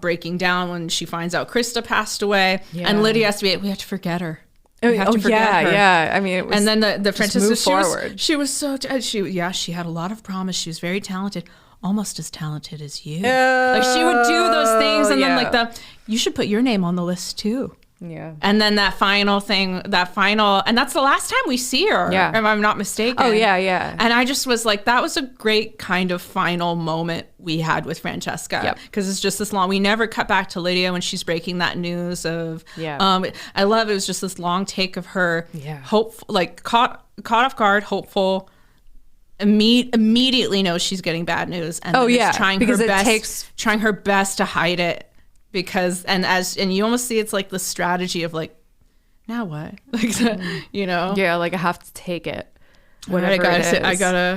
breaking down when she finds out Krista passed away, and Lydia has to be, we have to forget her. We have to forget her. Yeah. I mean, it was, and then the Francesca, forward. She was so, she had a lot of promise. She was very talented, almost as talented as you. Like she would do those things, and then like you should put your name on the list too. Yeah. And then that final thing, and that's the last time we see her, if I'm not mistaken. Oh, yeah. And I just was like, that was a great kind of final moment we had with Francesca. Because it's just this long, we never cut back to Lydia when she's breaking that news of, I love it was just this long take of her, like caught off guard, hopeful, immediately knows she's getting bad news. And trying her best to hide it. Because and you almost see it's like the strategy of like, now what? Like, like I have to take it. Whatever I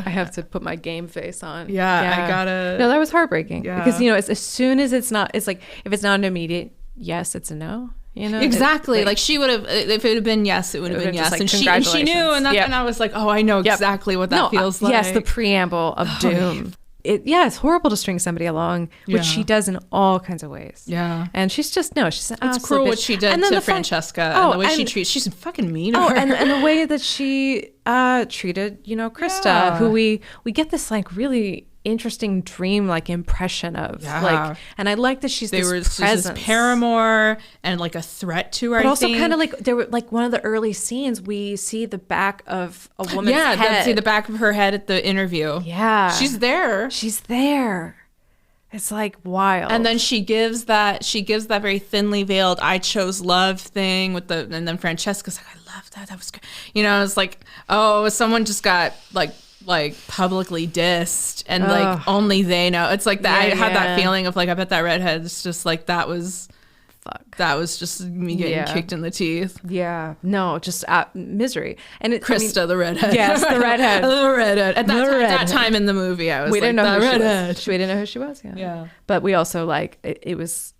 have to put my game face on. No, that was heartbreaking. Because as soon as it's like if it's not an immediate yes, it's a no. Exactly. Like she would have, if it had been yes, it would have been yes. Like, and she knew, and I was like, oh, I know exactly what that feels like. Yes, the preamble of doom. It's horrible to string somebody along, which she does in all kinds of ways. Yeah. And she's an absolute It's cruel bitch. what she did to Francesca and the way she treats. She's fucking mean to her. And the way that she treated, Krista, who we get this like really interesting dream like impression of like, and I like that she's this presence. This paramour and like a threat to her, but also kind of like there were like one of the early scenes we see the back of a woman's head. See the back of her head at the interview. She's there. It's like wild. And then she gives that very thinly veiled I chose love thing and then Francesca's like, I love that was good. It's like, oh, someone just got like publicly dissed and like only they know. It's like that. I had that feeling of like, I bet that redhead's just like, that was just me getting kicked in the teeth. No, just misery. And Krista, the redhead. Yes, the redhead. The redhead. At that time in the movie, I was we like, didn't know the who redhead. we didn't know who she was. Yeah. But we also like it was.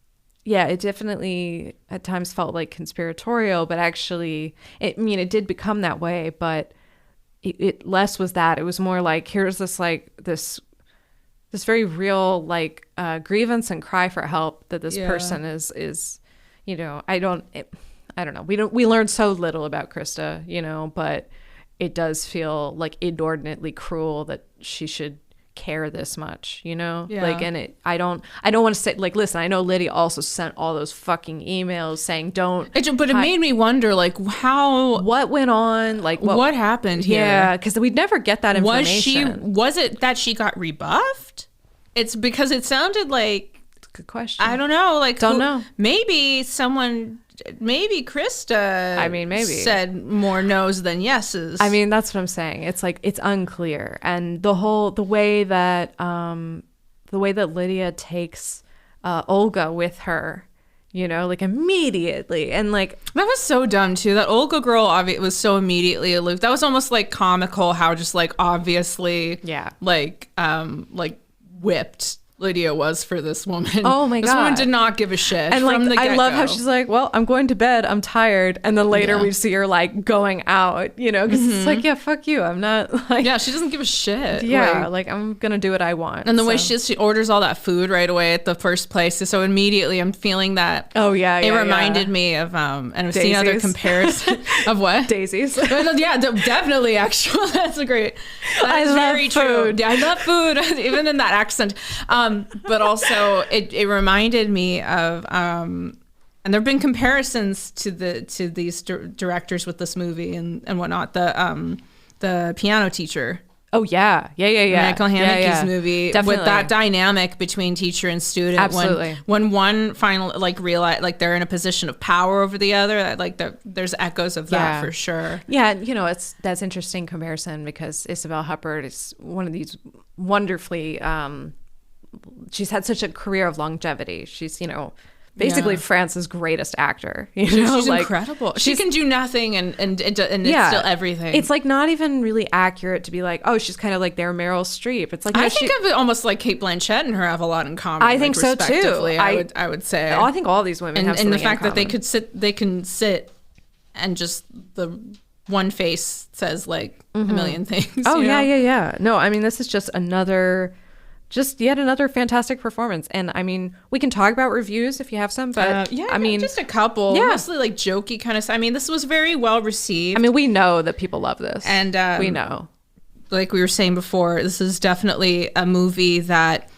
Yeah, it definitely at times felt like conspiratorial, but actually, it did become that way, but. It less was that. It was more like, here's this like this very real like grievance and cry for help that this person is I don't know. We learned so little about Krista, but it does feel like inordinately cruel that she should care this much, like, and I don't want to say like, listen, I know Lydia also sent all those fucking emails saying but it made me wonder like what went on, like what happened here, because we'd never get that information. Was it that she got rebuffed? It's because it sounded like, good question. I don't know, like don't know, maybe Krista maybe said more no's than yeses. That's what I'm saying. It's like it's unclear, and the way that Lydia takes Olga with her, like immediately, and like that was so dumb too. That Olga girl was so immediately aloof. That was almost like comical how just like obviously like whipped Lydia was for this woman. Oh my God. This woman did not give a shit. And like, I love how she's like, well, I'm going to bed. I'm tired. And then later we see her like going out, because it's like, yeah, fuck you. I'm not like. Yeah, she doesn't give a shit. Yeah, like I'm going to do what I want. And the way she orders all that food right away at the first place. So immediately I'm feeling that. Oh, yeah. It reminded me of, and I've seen other comparisons of what? Daisies. Yeah, definitely, actually. That's a great. I love food. Yeah, I love food, even in that accent. But also it reminded me of and there have been comparisons to these directors with this movie and whatnot. The piano teacher Oh yeah. Michael Haneke's movie, Definitely. with that dynamic between teacher and student. Absolutely. When one finally like realize like they're in a position of power over the other, like there's echoes of that for sure. Yeah, that's interesting comparison because Isabel Huppert is one of these wonderfully. She's had such a career of longevity. She's basically France's greatest actor. She's incredible. She can do nothing and it's still everything. It's like not even really accurate to be like, oh, she's kind of like their Meryl Streep. It's like I think of it almost like Kate Blanchett and her have a lot in common. I think so too. I would say. I think all these women have something and the fact in that they can sit and just the one face says like a million things. Oh yeah. No, I mean this is just yet another fantastic performance. And I mean, we can talk about reviews if you have some, but I mean, just a couple, mostly like jokey kind of stuff. I mean, this was very well received. I mean, we know that people love this, and we know, like we were saying before, this is definitely a movie that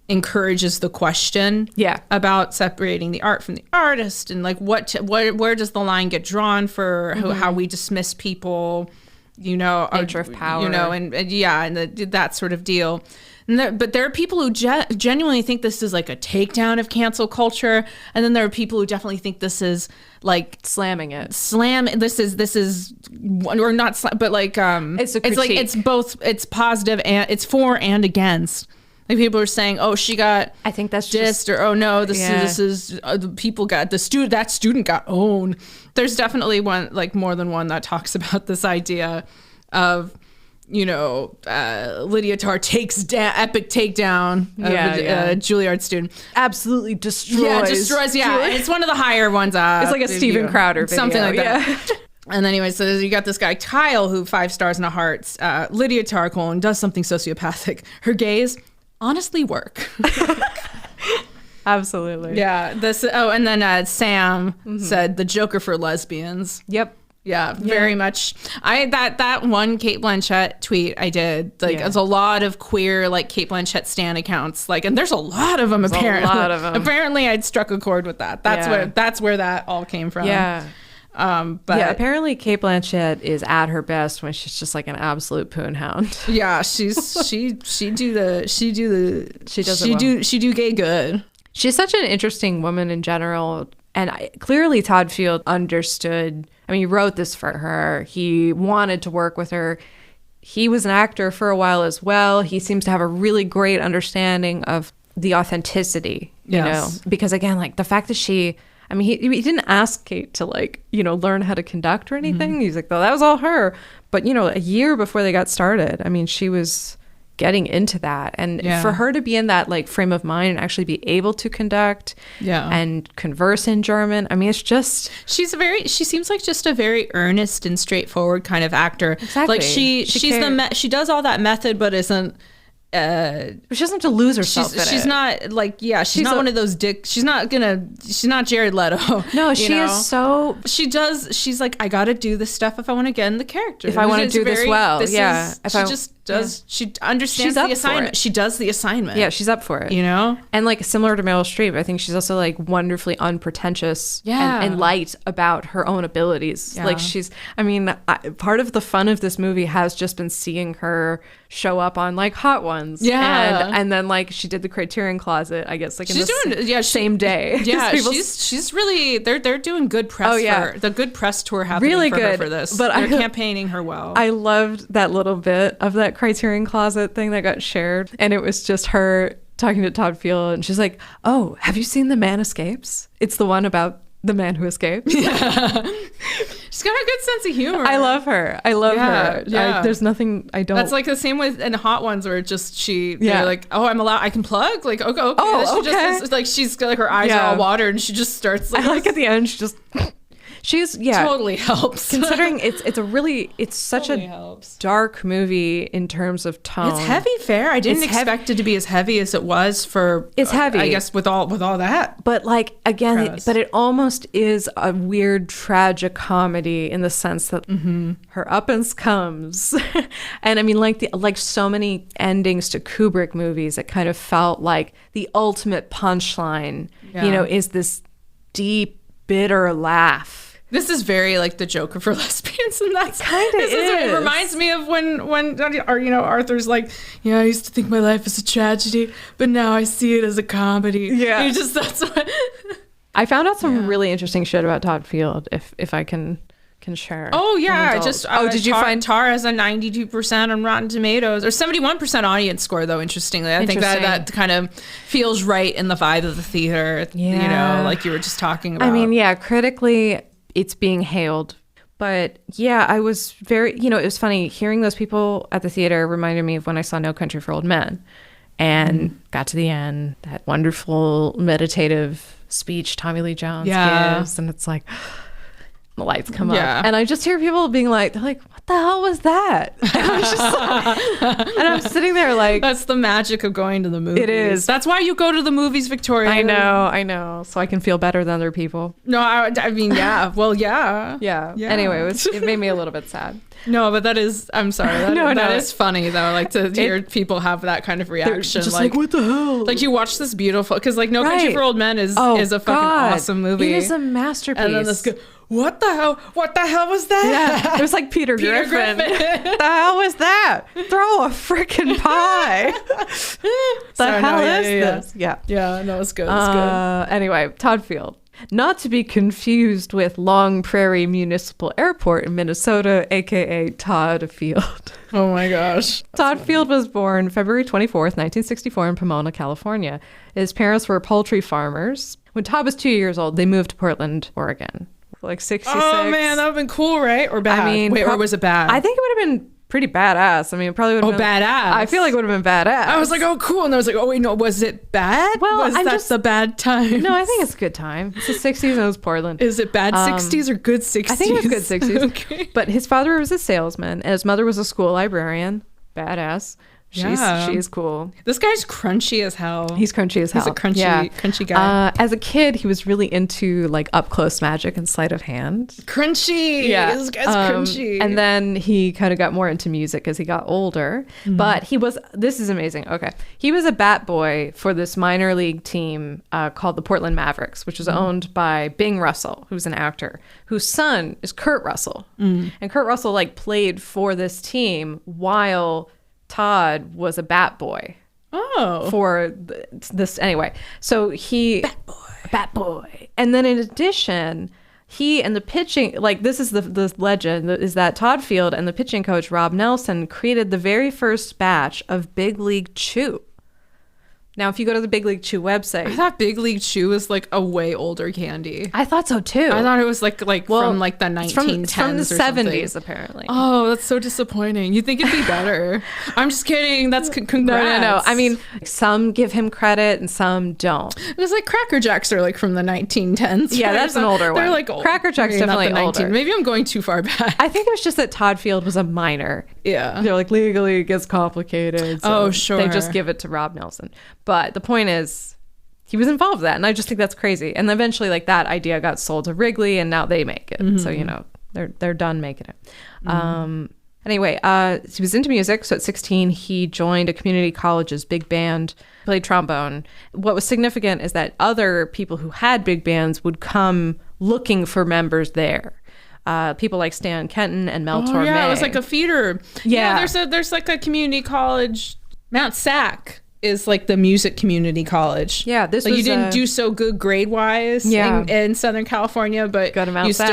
encourages the question about separating the art from the artist, and like where does the line get drawn for how we dismiss people, nature of power, and that sort of deal. But there are people who genuinely think this is like a takedown of cancel culture, and then there are people who definitely think this is like slamming it. This is or not, but like it's a critique. It's like it's both. It's positive and it's for and against. Like people are saying, oh, she got. I think that's just or oh no, this is people got the student. That student got owned. There's definitely more than one that talks about this idea of. Lydia Tarr takes down epic takedown of a Juilliard student. Absolutely destroys. Yeah, destroys. Yeah, it's one of the higher ones. It's like a Steven Crowder video. Something like that. And anyway, so you got this guy Kyle who 5 stars and a heart. Lydia Tarr does something sociopathic. Her gays honestly work. Absolutely. Yeah. And then Sam said the Joker for lesbians. Yep. Yeah, very much. That one Kate Blanchett tweet I did, there's a lot of queer like Kate Blanchett stan accounts, and there's a lot of them apparently. A lot of them. Apparently, I'd struck a chord with that. That's where that all came from. Yeah. But apparently Kate Blanchett is at her best when she's just like an absolute poon hound. Yeah, she do gay good. She's such an interesting woman in general. And clearly Todd Field understood. I mean, he wrote this for her. He wanted to work with her. He was an actor for a while as well. He seems to have a really great understanding of the authenticity, you know, because again, like the fact that he didn't ask Kate to learn how to conduct or anything. He's like, well, that was all her. But, a year before they got started, I mean, she was getting into that, and for her to be in that frame of mind and actually be able to conduct and converse in German, I mean, it's just she seems like just a very earnest and straightforward kind of actor. Exactly. Like she does all that method, but isn't she doesn't have to lose herself. She's not she's not one of those she's not Jared Leto. No, she is so she's like, I gotta do this stuff if I want to get in the character, if I want to do this well. She understands the assignment. She does the assignment. Yeah, she's up for it. And similar to Meryl Streep, I think she's also wonderfully unpretentious and light about her own abilities. Yeah. Part of the fun of this movie has just been seeing her show up on Hot Ones. Yeah. And then she did the Criterion Closet, I guess, same day. Yeah, she's really they're doing good press for her. The good press tour happening really for good her for this. But they're campaigning her well. I loved that little bit of that Criterion Closet thing that got shared, and it was just her talking to Todd Field, and she's like, oh, have you seen The Man Escapes? It's the one about the man who escaped. Yeah. She's got a good sense of humor. I love her. her. Yeah. There's nothing I don't. That's the same with in Hot Ones where they're like, oh, I'm allowed, I can plug. Okay. Oh, okay. She's got her eyes are all watered and she just starts at the end, she just. She's totally helps. Considering it's such a dark movie in terms of tone. It's heavy fare. I didn't expect it to be as heavy as it was for. It's heavy, I guess, with all that. But again, it almost is a weird tragic comedy in the sense that her uppance comes, and I mean, like so many endings to Kubrick movies, it kind of felt like the ultimate punchline. Is this deep, bitter laugh. This is very like the Joker for lesbians, and that's kind of is. It reminds me of when Arthur's like, yeah, I used to think my life was a tragedy, but now I see it as a comedy. Yeah, that's what. I found out some really interesting shit about Todd Field. If I can share. Oh yeah, did you find Tar has a 92% on Rotten Tomatoes or 71% audience score though? Interestingly, I think that kind of feels right in the vibe of the theater. Yeah. Like you were just talking about. I mean, yeah, critically, it's being hailed. But yeah, I was very, it was funny hearing those people at the theater reminded me of when I saw No Country for Old Men and got to the end, that wonderful meditative speech Tommy Lee Jones gives. And it's like, the lights come up. And I just hear people being like, they're like, what the hell was that? And I was just like, and I'm sitting there like. That's the magic of going to the movies. It is. That's why you go to the movies, Victoria. I know. So I can feel better than other people. No, I mean, yeah. Well, yeah. Yeah. Anyway, it made me a little bit sad. No, but that is, I'm sorry. That is funny though, like to hear people have that kind of reaction. Just like, what the hell? Like you watch this beautiful, because like No Country for Old Men is a fucking awesome movie. It is a masterpiece. And then this what the hell was that? Yeah, it was like Peter Griffin. What the hell was that? Throw a freaking pie. The hell is this? Yeah. Yeah, no, it's good. It's good. Anyway, Todd Field. Not to be confused with Long Prairie Municipal Airport in Minnesota, aka Todd Field. Oh my gosh. Todd Field was born February 24th, 1964 in Pomona, California. His parents were poultry farmers. When Todd was 2 years old, they moved to Portland, Oregon. Like 66. Oh man, that would have been cool, right? Or bad? I mean, or was it bad? I think it would have been pretty badass. I mean, it probably would have been. Badass. I feel like it would have been badass. I was like, oh, cool. And I was like, oh, wait, no, was it bad? Well, was that the bad time? No, I think it's a good time. It's the 60s and it was Portland. Is it bad 60s or good 60s? I think it was good 60s. Okay. But his father was a salesman and his mother was a school librarian. Badass. She's cool. This guy's crunchy as hell. He's crunchy as hell. He's a crunchy guy. As a kid, he was really into like up close magic and sleight of hand. Crunchy. Yeah. This guy's crunchy. And then he kind of got more into music as he got older. Mm-hmm. But this is amazing. Okay. He was a bat boy for this minor league team called the Portland Mavericks, which was owned by Bing Russell, who's an actor, whose son is Kurt Russell. And Kurt Russell like played for this team while Todd was a bat boy. Oh. For this anyway. So bat boy. And then in addition, he and the pitching, like this is the legend, is that Todd Field and the pitching coach Rob Nelson created the very first batch of Big League Chew. Now, if you go to the Big League Chew website, I thought Big League Chew was like a way older candy. I thought so too. I thought it was like from like the 1910s from the or 70s something. Apparently. Oh, that's so disappointing. You'd think it'd be better. I'm just kidding. That's congrats. No. I mean, some give him credit and some don't. It was like Cracker Jacks are like from the 1910s. Yeah, right? that's an older one. They're like old. Cracker Jacks definitely older. Maybe I'm going too far back. I think it was just that Todd Field was a minor. Yeah. They're like legally it gets complicated. So sure. They just give it to Rob Nelson. But the point is, he was involved in that, and I just think that's crazy. And eventually, like that idea got sold to Wrigley, and now they make it. Mm-hmm. So they're done making it. Mm-hmm. Anyway, he was into music. So at 16, he joined a community college's big band, played trombone. What was significant is that other people who had big bands would come looking for members there. People like Stan Kenton and Mel Torme. Yeah, it was like a feeder. Yeah, there's like a community college, Mount Sac. Is like the music community college. Yeah, this like was you didn't do so good grade wise in Southern California, but go to Mount you Sac.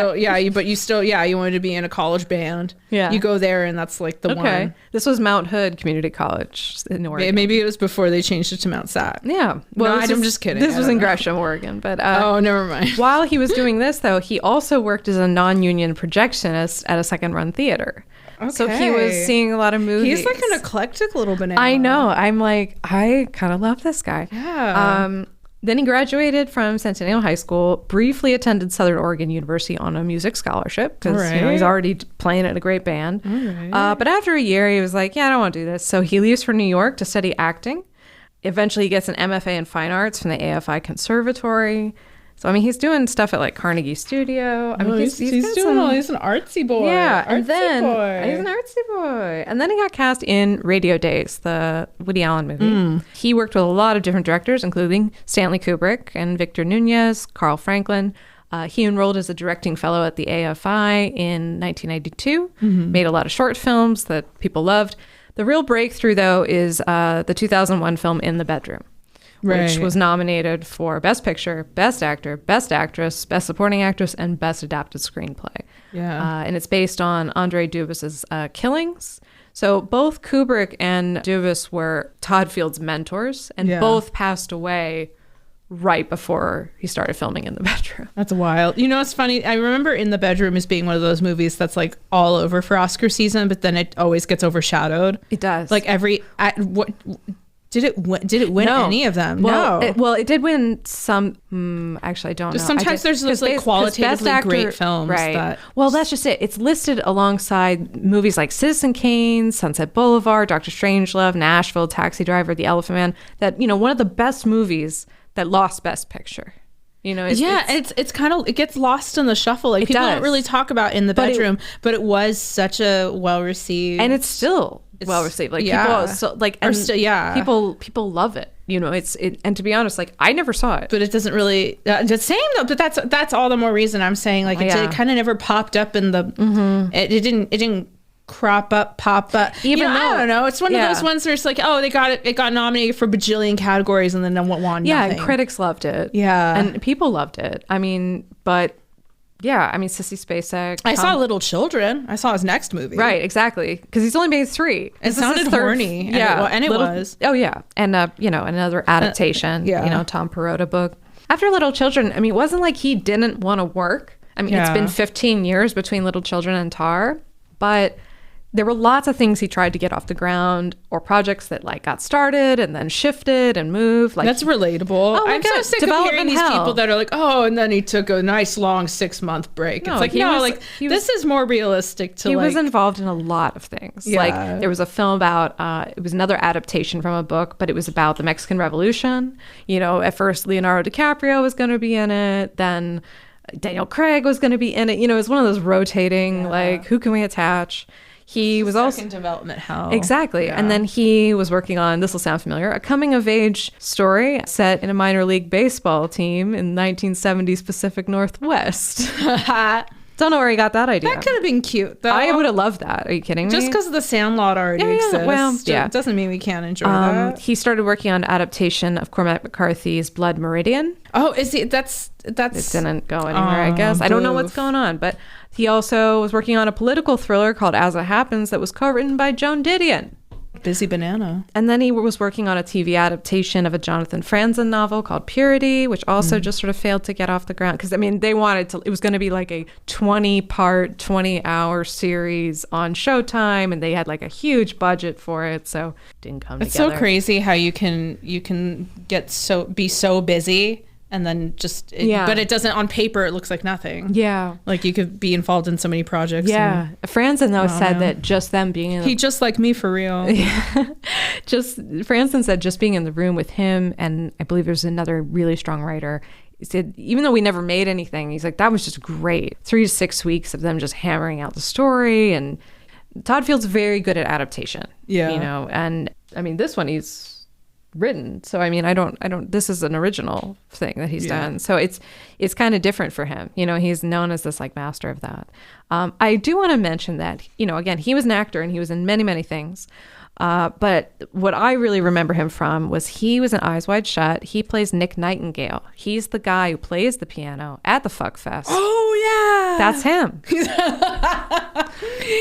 still you wanted to be in a college band. Yeah, you go there and that's like the one. This was Mount Hood Community College in Oregon. Maybe it was before they changed it to Mount Sac. Yeah, well, I'm just kidding. This was in Gresham, Oregon, but never mind. While he was doing this, though, he also worked as a non-union projectionist at a second-run theater. Okay. So he was seeing a lot of movies. He's like an eclectic little banana. I know. I'm like, I kind of love this guy. Yeah. Then he graduated from Centennial High School, briefly attended Southern Oregon University on a music scholarship because he's already playing in a great band. Right. But after a year, he was like, yeah, I don't want to do this. So he leaves for New York to study acting. Eventually, he gets an MFA in Fine Arts from the AFI Conservatory. So, I mean, he's doing stuff at like Carnegie Studio. I mean, he's an artsy boy. Yeah. He's an artsy boy. And then he got cast in Radio Days, the Woody Allen movie. He worked with a lot of different directors, including Stanley Kubrick and Victor Nunez, Carl Franklin. He enrolled as a directing fellow at the AFI in 1992, made a lot of short films that people loved. The real breakthrough, though, is the 2001 film In the Bedroom, which was nominated for Best Picture, Best Actor, Best Actress, Best Supporting Actress, and Best Adapted Screenplay. Yeah. And it's based on Andre Dubus's Killings. So both Kubrick and Dubus were Todd Field's mentors, and both passed away right before he started filming In the Bedroom. That's wild. You know, it's funny. I remember In the Bedroom as being one of those movies that's like all over for Oscar season, but then it always gets overshadowed. It does. Like what did it win any of them? Well, it did win some. Actually, I don't know. Sometimes there's those like qualitatively great films. Right. Well, that's just it. It's listed alongside movies like Citizen Kane, Sunset Boulevard, Dr. Strangelove, Nashville, Taxi Driver, The Elephant Man. That, you know, one of the best movies that lost Best Picture. You know, it's kind of, it gets lost in the shuffle. Like people don't really talk about In the Bedroom, but it was such a well received, and it's still well received. Like people, so like, and people love it. You know, and to be honest, like I never saw it, but it doesn't really the same though. But that's all the more reason I'm saying like it kind of never popped up in the. It didn't pop up. Even though, I don't know, it's one of those ones where it's like, oh, it got nominated for bajillion categories and then won nothing. Yeah, and critics loved it. Yeah, and people loved it. I mean, but yeah, I mean, Sissy Spacek. I saw Little Children. I saw his next movie. Right, exactly, because he's only made 3. It sounded horny. Yeah, and it was. Oh yeah, and you know, another adaptation. You know, Tom Perrotta book. After Little Children, I mean, it wasn't like he didn't want to work. I mean, it's been 15 years between Little Children and Tar, but there were lots of things he tried to get off the ground, or projects that like got started and then shifted and moved. Like that's relatable. I'm so sick of hearing these people that are like, oh, and then he took a nice long 6-month break. It's like, this is more realistic. He was involved in a lot of things. Yeah. Like there was a film about, it was another adaptation from a book, but it was about the Mexican Revolution. You know, at first Leonardo DiCaprio was going to be in it, then Daniel Craig was going to be in it. You know, it was one of those rotating, like, who can we attach? He was also in development hell. Exactly. Yeah. And then he was working on, this will sound familiar, a coming of age story set in a minor league baseball team in 1970s Pacific Northwest. Don't know where he got that idea. That could have been cute, though. I would have loved that. Are you kidding me? Just because the Sandlot already exists. Well, it doesn't mean we can't enjoy that. He started working on adaptation of Cormac McCarthy's Blood Meridian. Oh, is he? That's. It didn't go anywhere, I guess. I don't know what's going on, but he also was working on a political thriller called As It Happens that was co-written by Joan Didion. Busy banana. And then he was working on a TV adaptation of a Jonathan Franzen novel called Purity, which also just sort of failed to get off the ground. Because, I mean, it was going to be like a 20-part, 20-hour series on Showtime, and they had like a huge budget for it, so it didn't come together. It's so crazy how you can be so busy and then but it doesn't, on paper it looks like nothing. Yeah, like you could be involved in so many projects. Yeah, Franzen though said that just them being in just like me for real. Franzen said just being in the room with him, and I believe there's another really strong writer, he said even though we never made anything, he's like, that was just great. 3 to 6 weeks of them just hammering out the story. And Todd Field's very good at adaptation. Yeah, you know, and I mean this one he's written, so I mean I don't this is an original thing that he's done, so it's kind of different for him. You know, he's known as this like master of that. I do want to mention that, you know, again, he was an actor and he was in many things, but what I really remember him from was he was in Eyes Wide Shut. He plays Nick Nightingale. He's the guy who plays the piano at the Fuck Fest. Oh yeah, that's him.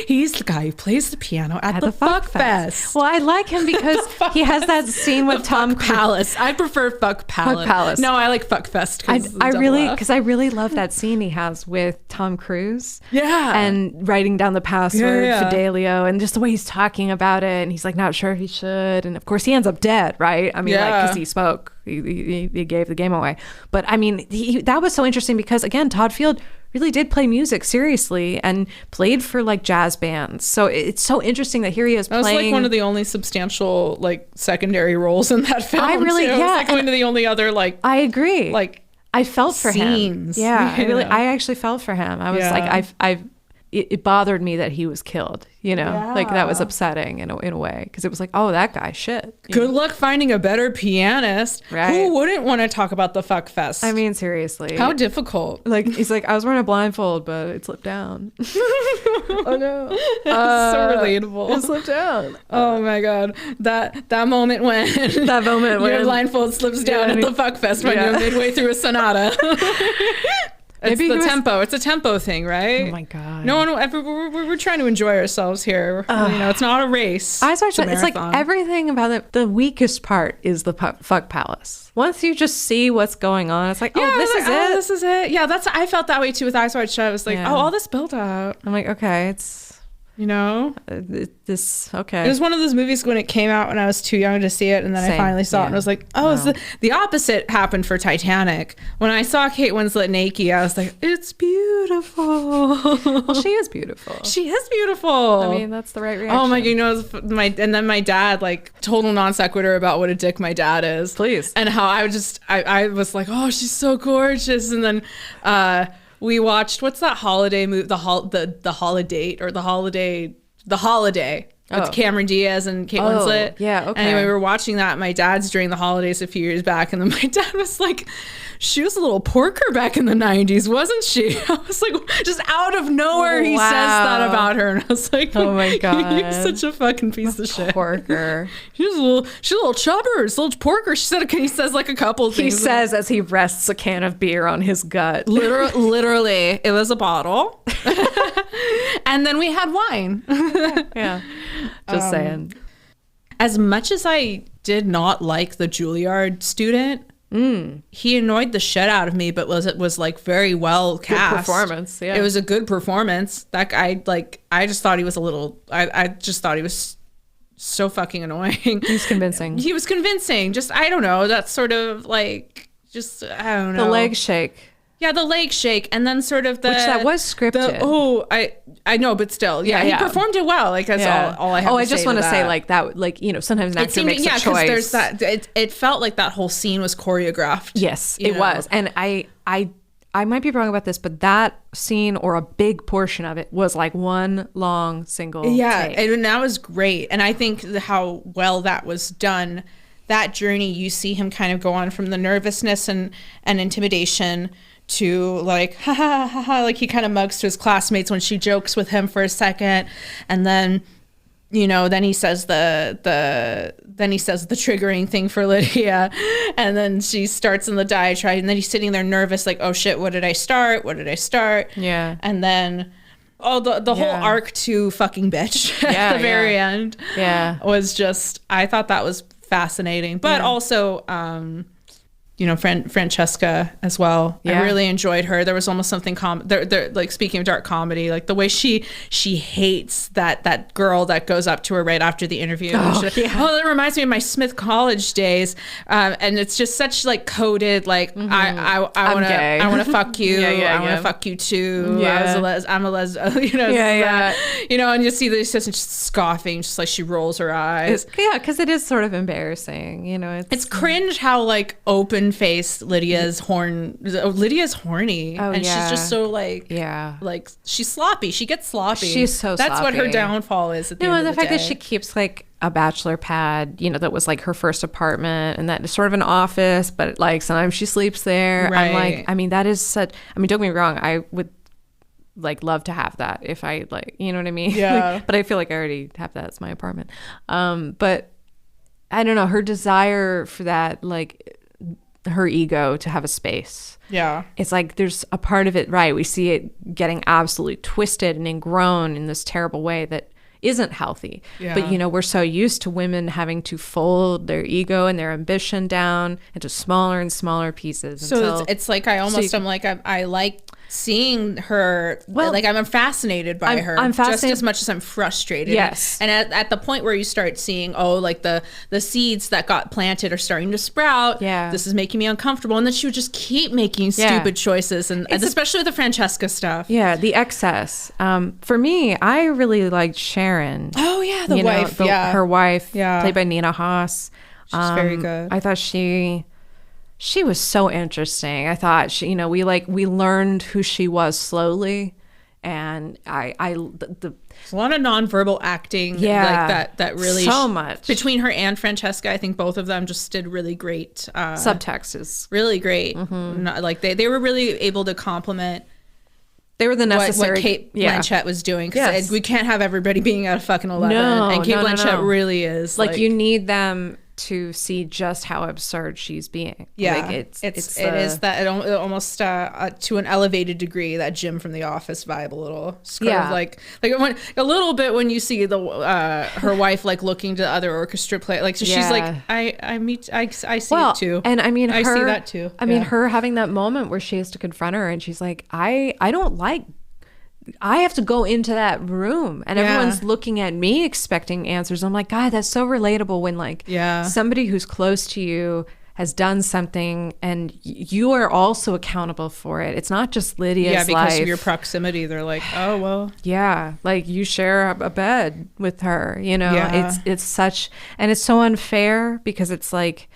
He's the guy who plays the piano at the Fuck Fest. Well, I like him because he has that scene with Tom Palace. I prefer Fuck Palace. No, I like Fuck Fest. I really love that scene he has with Tom Cruise. Yeah, and writing down the password Fidelio, and just the way he's talking about it, and he's like not sure if he should, and of course he ends up dead, right? I mean, like, because he spoke, he gave the game away. But I mean, that was so interesting because again, Todd Field really did play music seriously and played for like jazz bands. So it's so interesting that here he is playing. That was like one of the only substantial like secondary roles in that film. It was like one of the only other like. I agree. Like I felt for scenes. him. Yeah, I actually felt for him. I was like, it bothered me that he was killed, like that was upsetting in a way, because it was like, oh, that guy, shit. Good luck finding a better pianist. Right. Who wouldn't want to talk about the fuck fest? I mean, seriously. How difficult. Like, he's like, I was wearing a blindfold, but it slipped down. Oh no. So relatable. It slipped down. Oh my God. That moment when your blindfold slips down at the fuck fest when you're midway through a sonata. It's a tempo thing, right? Oh my God. No one we're trying to enjoy ourselves here. It's not a race. It's like everything about it. The weakest part is the fuck palace. Once you just see what's going on, it's like, this is it. Yeah, I felt that way too with Eyes Wide Shut. I was like, all this build up. I'm like, okay, it's this okay. It was one of those movies when it came out when I was too young to see it, and then I finally saw it and I was like, the opposite happened for Titanic. When I saw Kate Winslet naked, I was like, it's beautiful. Well, she is beautiful. She is beautiful. I mean, that's the right reaction. Oh my God, and then my dad, like, total non sequitur about what a dick my dad is. Please. And how I was like, oh, she's so gorgeous. And then we watched, what's that holiday movie? The Holiday with Cameron Diaz and Kate Winslet. Yeah, okay. Anyway, we were watching that at my dad's during the holidays a few years back, and then my dad was like, she was a little porker back in the 90s, wasn't she? I was like, just out of nowhere, he says that about her, and I was like, oh my God, you're such a fucking piece of shit. Porker. She's a little chubber, a little porker. He says like a couple things. He says as he rests a can of beer on his gut. Literally, it was a bottle. And then we had wine. Yeah. Just saying. As much as I did not like the Juilliard student, he annoyed the shit out of me, but was like very well cast. Good performance, yeah. It was a good performance. That guy, like, I just thought he was I just thought he was so fucking annoying. He's convincing. He was convincing. Just, I don't know, that sort of like, just, I don't know. The leg shake. Yeah, the leg shake, and then sort of which that was scripted. I know, but still, he performed it well. Like, that's all I have. I just want to say, like, that, like, sometimes an actor makes a choice. There's that. It felt like that whole scene was choreographed. Yes, it was, and I might be wrong about this, but that scene or a big portion of it was like one long single take. And that was great, and I think how well that was done. That journey, you see him kind of go on from the nervousness and intimidation to like, ha ha ha ha, like he kind of mugs to his classmates when she jokes with him for a second, and then then he says the triggering thing for Lydia, and then she starts in the diatribe, and then he's sitting there nervous, like, oh shit, what did I start? Yeah. And then the whole arc to fucking bitch at the very end was just, I thought that was fascinating, but also Francesca as well. I really enjoyed her. There was almost something like, speaking of dark comedy, like the way she hates that girl that goes up to her right after the interview. That reminds me of my Smith College days. And it's just such like coded, like, I want to fuck you. I want to fuck you too. I'm a lesbian. And you see the assistant just scoffing, just like she rolls her eyes. Because it is sort of embarrassing. It's cringe how like open faced Lydia's horny, and she's just so like she's sloppy. She gets sloppy. She's so that's sloppy. What her downfall is at the end of the fact day. that she keeps like a bachelor pad, that was like her first apartment, and that is sort of an office, but like sometimes she sleeps there. Right. I'm like, I mean, that is such, I mean, don't get me wrong, I would like love to have that if I like, you know what I mean? Yeah. But I feel like I already have that as my apartment. But I don't know, her desire for that, like her ego to have a space. Yeah. It's like there's a part of it, right? We see it getting absolutely twisted and ingrown in this terrible way that isn't healthy. Yeah. But, we're so used to women having to fold their ego and their ambition down into smaller and smaller pieces. So it's like I like seeing her, like I'm fascinated by her. I'm fascinated just as much as I'm frustrated. Yes. And at the point where you start seeing, like the seeds that got planted are starting to sprout. Yeah. This is making me uncomfortable. And then she would just keep making stupid choices, and especially with the Francesca stuff. Yeah, the excess. For me, I really liked Sharon. Oh yeah, the wife. Her wife, played by Nina Haas. She's very good. I thought she was so interesting. I thought we learned who she was slowly, And the a lot of nonverbal acting, that really so much between her and Francesca. I think both of them just did really great. Subtext is really great. Not, like they were really able to complement. They were the necessary. What Kate Blanchett was doing. Because we can't have everybody being at a fucking 11. And Kate Blanchett really is like you need them to see just how absurd she's being. Yeah, like it is that almost to an elevated degree, that Jim from The Office vibe a little. Of like a little bit when you see the her wife like looking to other orchestra play, like so she's like I see it too. And I mean I see that too. I mean her having that moment where she has to confront her and she's like I don't like. I have to go into that room and everyone's looking at me expecting answers. I'm like, God, that's so relatable when like somebody who's close to you has done something and you are also accountable for it. It's not just Lydia's life. Yeah, because of your proximity. They're like, oh, well. Yeah, like you share a bed with her, you know. It's such, and it's so unfair because it's like,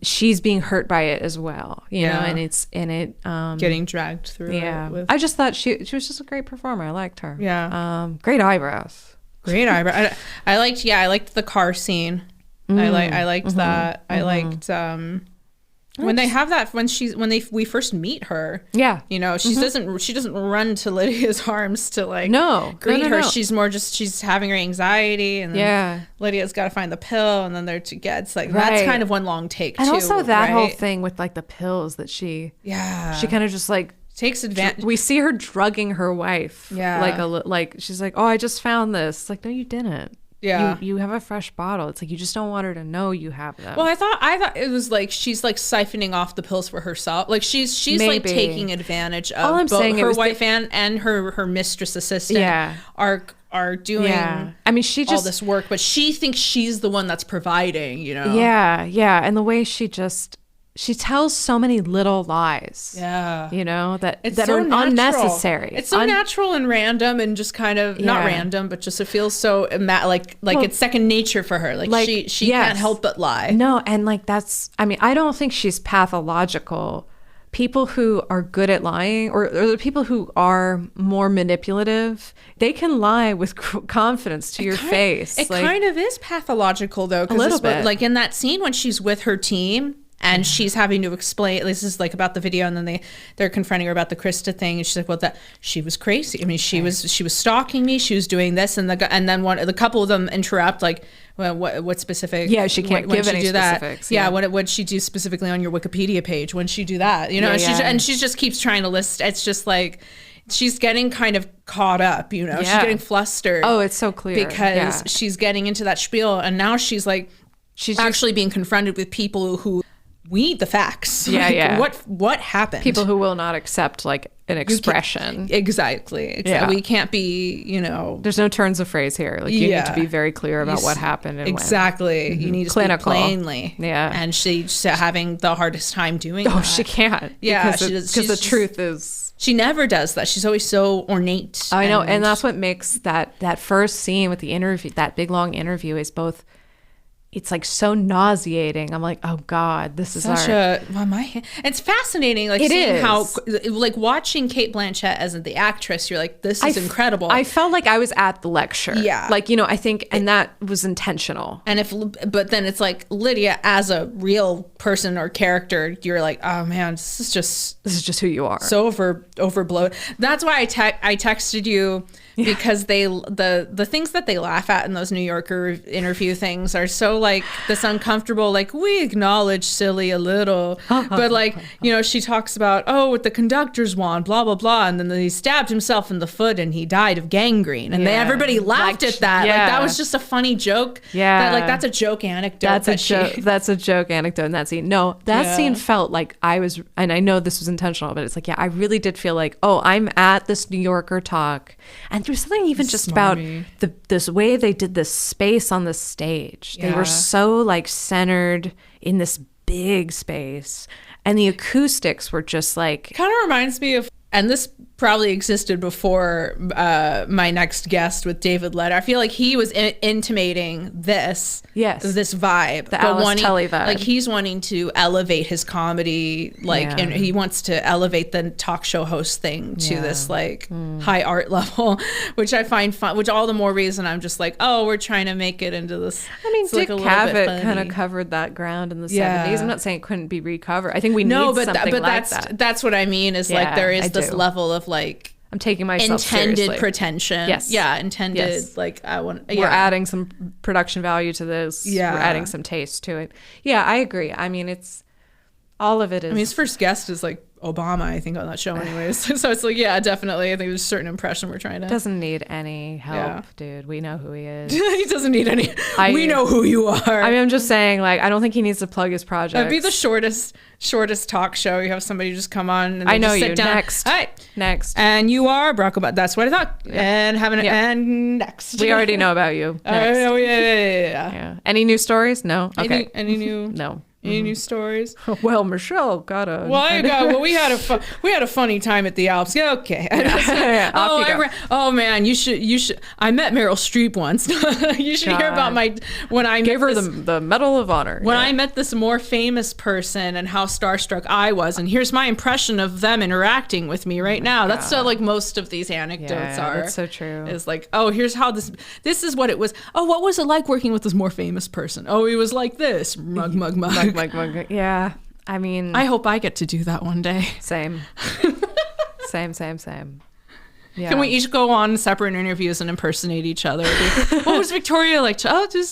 she's being hurt by it as well, you know, and it's getting dragged through. Yeah, I just thought she was just a great performer. I liked her. Yeah, great eyebrows. Great eyebrows. I liked the car scene. I liked that. I liked when they have that when we first meet her. Yeah, you know, she doesn't run to Lydia's arms to like greet her. She's more just she's having her anxiety, and then Lydia's got to find the pill, and then they're together. It's like that's kind of one long take. And too, also that whole thing with like the pills that she kind of just like takes advantage. We see her drugging her wife. Yeah, like she's like, oh, I just found this. It's like, no, you didn't. Yeah, you have a fresh bottle. It's like you just don't want her to know you have them. Well, I thought it was like she's like siphoning off the pills for herself. Like she's like taking advantage of both her wife and her mistress assistant. Are doing. I mean, she just all this work, but she thinks she's the one that's providing. You know. Yeah, and the way she tells so many little lies. Yeah. You know, that so are unnecessary. It's so natural and random and just kind of not random, but just it feels so like it's second nature for her. Like she can't help but lie. No, and like I don't think she's pathological. People who are good at lying or the people who are more manipulative, they can lie with confidence to your face. It kind of is pathological though. A little bit. Like in that scene when she's with her team, and she's having to explain, this is like about the video, and then they're confronting her about the Krista thing, and she's like, well, that she was crazy. I mean, she was stalking me, she was doing this, and then the couple of them interrupt, like, well, what specific? Yeah, she can't give any specifics. Yeah, what she do specifically on your Wikipedia page when she do that? You know, and she just keeps trying to list. It's just like she's getting kind of caught up. You know, she's getting flustered. Oh, it's so clear because she's getting into that spiel, and now she's actually being confronted with people who. We need the facts. Yeah. What happened? People who will not accept like an expression. Exactly. Yeah. We can't be, you know. There's no turns of phrase here. Like you need to be very clear about what happened and exactly. When. You need to speak plainly. Yeah. And she's having the hardest time doing that. Oh, she can't. Yeah. Because the truth is. She never does that. She's always so ornate. I know. And that's what makes that first scene with the interview, that big long interview is both. It's like so nauseating. I'm like, oh God, this is it's fascinating. Like seeing how, like watching Kate Blanchett as the actress, you're like, this is incredible. I felt like I was at the lecture. Yeah. Like, you know, I think, and that was intentional. But then it's like Lydia as a real person or character, you're like, oh man, this is just who you are. So overblown. That's why I texted you. Yeah. Because the things that they laugh at in those New Yorker interview things are so like this uncomfortable, like we acknowledge silly a little, but like, you know, she talks about, with the conductor's wand, blah, blah, blah. And then he stabbed himself in the foot and he died of gangrene. And everybody laughed at that. Yeah. Like that was just a funny joke. Yeah. That's a joke anecdote. That's a joke anecdote in that scene. No, that scene felt like I was, and I know this was intentional, but it's like, I really did feel like, I'm at this New Yorker talk. And there's something even just about this way they did this space on the stage. They were so like centered in this big space, and the acoustics were just like kind of reminds me of, and this probably existed before my next guest with David Letter. I feel like he was intimating this vibe, the Alice Tully vibe. Like he's wanting to elevate his comedy, and he wants to elevate the talk show host thing to this like high art level, which I find fun. Which all the more reason I'm just like, oh, we're trying to make it into this. I mean, Dick Cavett kind of covered that ground in the 70s. I'm not saying it couldn't be recovered. I think we need something like that. That's what I mean. Is like there is this level of like I'm taking myself intended seriously. Pretension. Yes. Yeah, intended like I want. Yeah. We're adding some production value to this. Yeah. We're adding some taste to it. Yeah, I agree. I mean, it's all of it is. I mean, his first guest is like Obama, I think, on that show anyways. So it's like, yeah, definitely. I think there's a certain impression we're trying to. Doesn't need any help, dude. We know who he is. He doesn't need any. We know who you are. I mean, I'm just saying, like, I don't think he needs to plug his project. That'd be the shortest talk show. You have somebody just come on and I know just sit you. down. Next. All right. Next. And you are Barack Obama. That's what I thought. Yeah. And and next. We already know about you. Next. Oh, yeah. Any new stories? No. Okay. Any new? No. Any new stories? Well, Michelle got a. Well, we had a funny time at the Alps. Yeah, okay. Oh man, you should. I met Meryl Streep once. You should hear about when I gave her the Medal of Honor. When I met this more famous person and how starstruck I was, and here's my impression of them interacting with me right now. That's so like most of these anecdotes are. That's so true. It's like, oh, here's how this is what it was. Oh, what was it like working with this more famous person? Oh, he was like this. Mug. Yeah, I mean, I hope I get to do that one day. Same. Yeah. Can we each go on separate interviews and impersonate each other? What was Victoria like? What's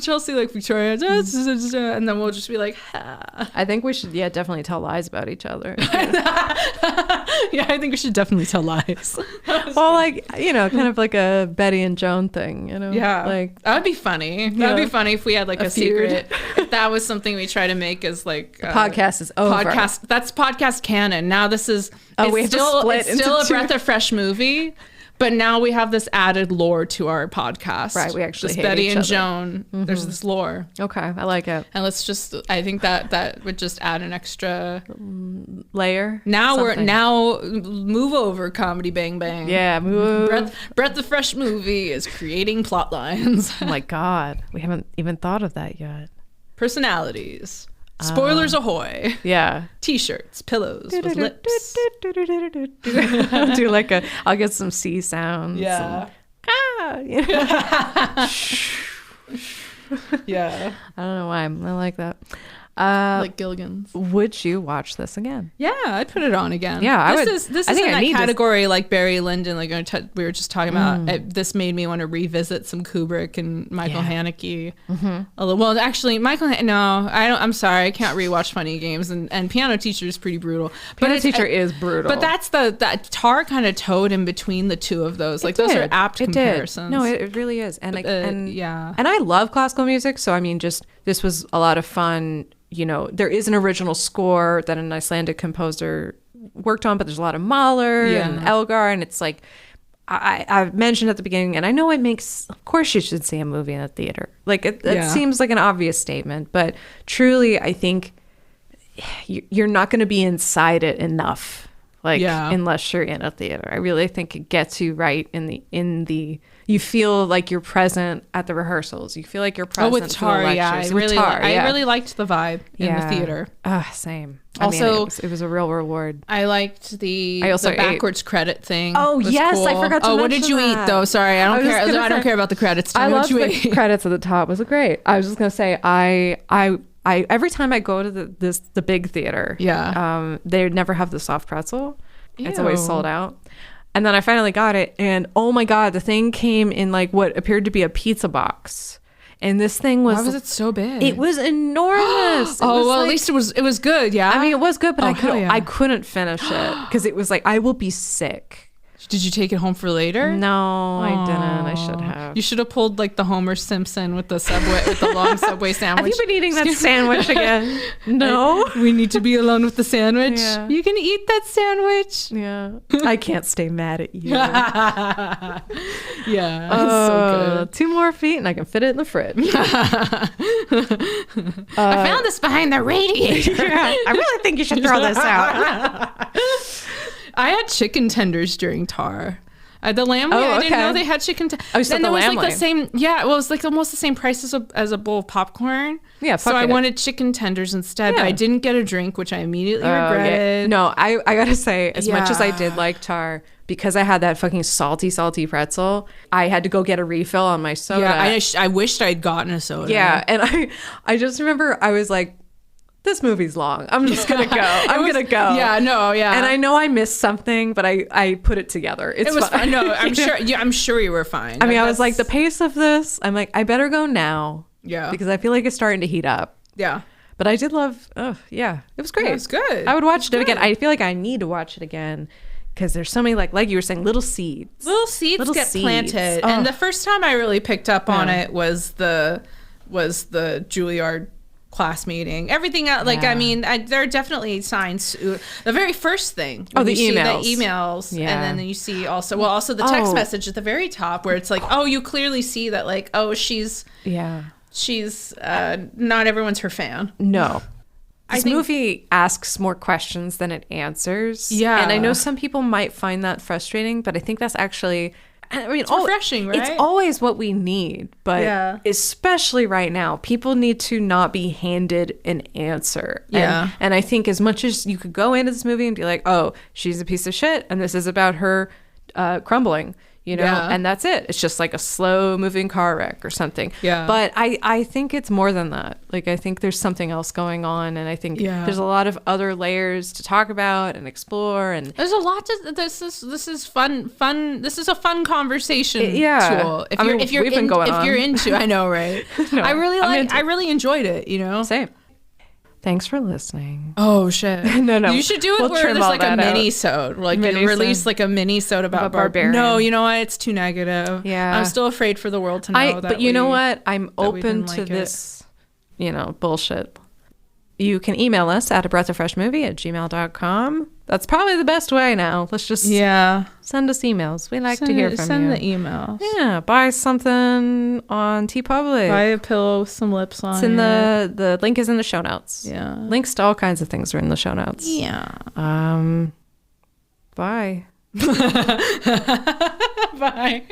Chelsea like, Victoria? And then we'll just be like, I think we should, definitely tell lies about each other. Yeah, I think we should definitely tell lies. Well, like, kind of like a Betty and Joan thing, Yeah. Like, that would be funny. That would be funny if we had like a secret. If that was something we try to make as like... the podcast is over. That's podcast canon. Now this is... we have to split into still a two. Breath of Fresh movie, but now we have this added lore to our podcast. Right, we actually this hate Betty each and other. Joan. Mm-hmm. There's this lore. Okay, I like it. And I think that would just add an extra layer. Now move over Comedy Bang Bang. Yeah, move. Breath of Fresh movie is creating plot lines. Oh my God, we haven't even thought of that yet. Personalities. Spoilers ahoy. Yeah. T-shirts, pillows with lips. Do I'll get some sea sounds. Yeah. Yeah. I don't know why. I like that. Like Gilligan's. Would you watch this again? Yeah, I'd put it on again. Yeah, I would. This is in that category like Barry Lyndon, like we were just talking about. This made me want to revisit some Kubrick and Michael Haneke. Mm-hmm. Well, actually, I'm sorry, I can't rewatch Funny Games, and Piano Teacher is pretty brutal. Piano Teacher is brutal. But that Tar kind of towed in between the two of those. Like those are apt comparisons. No, it really is. And yeah. And I love classical music, so I mean, this was a lot of fun. There is an original score that an Icelandic composer worked on, but there's a lot of Mahler and Elgar, and it's like I mentioned at the beginning, and I know of course you should see a movie in a theater. Like it seems like an obvious statement, but truly I think you're not going to be inside it enough, unless you're in a theater. I really think it gets you right in the you feel like you're present at the rehearsals. You feel like you're present with Tar, to the lectures. I really liked the vibe in the theater. Same. Also, it was a real reward. I liked the ate backwards credit thing. Oh yes, cool. I forgot to mention what did you eat though? Sorry, I don't care. I don't care about the credits. I love the credits at the top. Was great. I was just gonna say I every time I go to the big theater, they never have the soft pretzel. Ew. It's always sold out. And then I finally got it, and oh my God, the thing came in like what appeared to be a pizza box. And this thing was... Why was it so big? It was enormous. At least it was good, yeah? I mean, it was good, but I couldn't finish it because it was like, I will be sick. Did you take it home for later? No, I didn't. I should have. You should have pulled like the Homer Simpson with the long Subway sandwich. Have you been eating that sandwich again? No. We need to be alone with the sandwich. Yeah. You can eat that sandwich. Yeah. I can't stay mad at you. Yeah. So good. 2 more feet and I can fit it in the fridge. I found this behind the radiator. I really think you should throw this out. I had chicken tenders during Tar. The lamb wing, I didn't know they had chicken tenders. Oh, so then the it was lamb like wing. the same. Yeah, well, it was like almost the same price as a bowl of popcorn. Yeah, so fuck I it. wanted chicken tenders instead, but I didn't get a drink, which I immediately regretted. Yeah. No, I gotta say, as much as I Yeah. did like Tar, because I had that fucking salty pretzel, I had to go get a refill on my soda. Yeah, I wished I'd gotten a soda. Yeah, and I just remember I was like, this movie's long. I'm just gonna go. I'm gonna go. Yeah, no, yeah. And I know I missed something, but I put it together. It was fine. No, I'm sure. Yeah, I'm sure you were fine. I mean, I was like, the pace of this, I'm like, I better go now. Yeah. Because I feel like it's starting to heat up. Yeah. But I did love, yeah, it was great. It was good. I would watch it again. I feel like I need to watch it again because there's so many, like you were saying, little seeds. Little seeds get planted. Oh. And the first time I really picked up on it was the Juilliard class meeting. Everything else, like, I mean, there are definitely signs. The very first thing. Oh, the you emails. See the emails. Yeah. And then you see also the text message at the very top where it's like, oh, you clearly see that, like, oh, she's not everyone's her fan. No. This movie asks more questions than it answers. Yeah. And I know some people might find that frustrating, but I think that's actually, I mean, it's refreshing, right? It's always what we need, but especially right now, people need to not be handed an answer. Yeah. And I think as much as you could go into this movie and be like, oh, she's a piece of shit, and this is about her crumbling, you know, and that's it. It's just like a slow moving car wreck or something. Yeah. But I think it's more than that. Like, I think there's something else going on, and I think there's a lot of other layers to talk about and explore. And there's a lot to this is fun. This is a fun conversation tool. If you're into, I know, right? No, I really enjoyed it, you know. Same. Thanks for listening. Oh shit! No. You should do it where there's like a mini-sode, like you release like a mini-sode about Barbarian. No, you know what? It's too negative. Yeah, I'm still afraid for the world to know that. But you know what? I'm open to like this, bullshit. You can email us at abreathoffreshmovie@gmail.com. That's probably the best way now. Let's just send us emails. We like to hear from you. Send the emails. Yeah, buy something on TeePublic. Buy a pillow with some lips on it. In the link is in the show notes. Yeah. Links to all kinds of things are in the show notes. Yeah. Bye. Bye.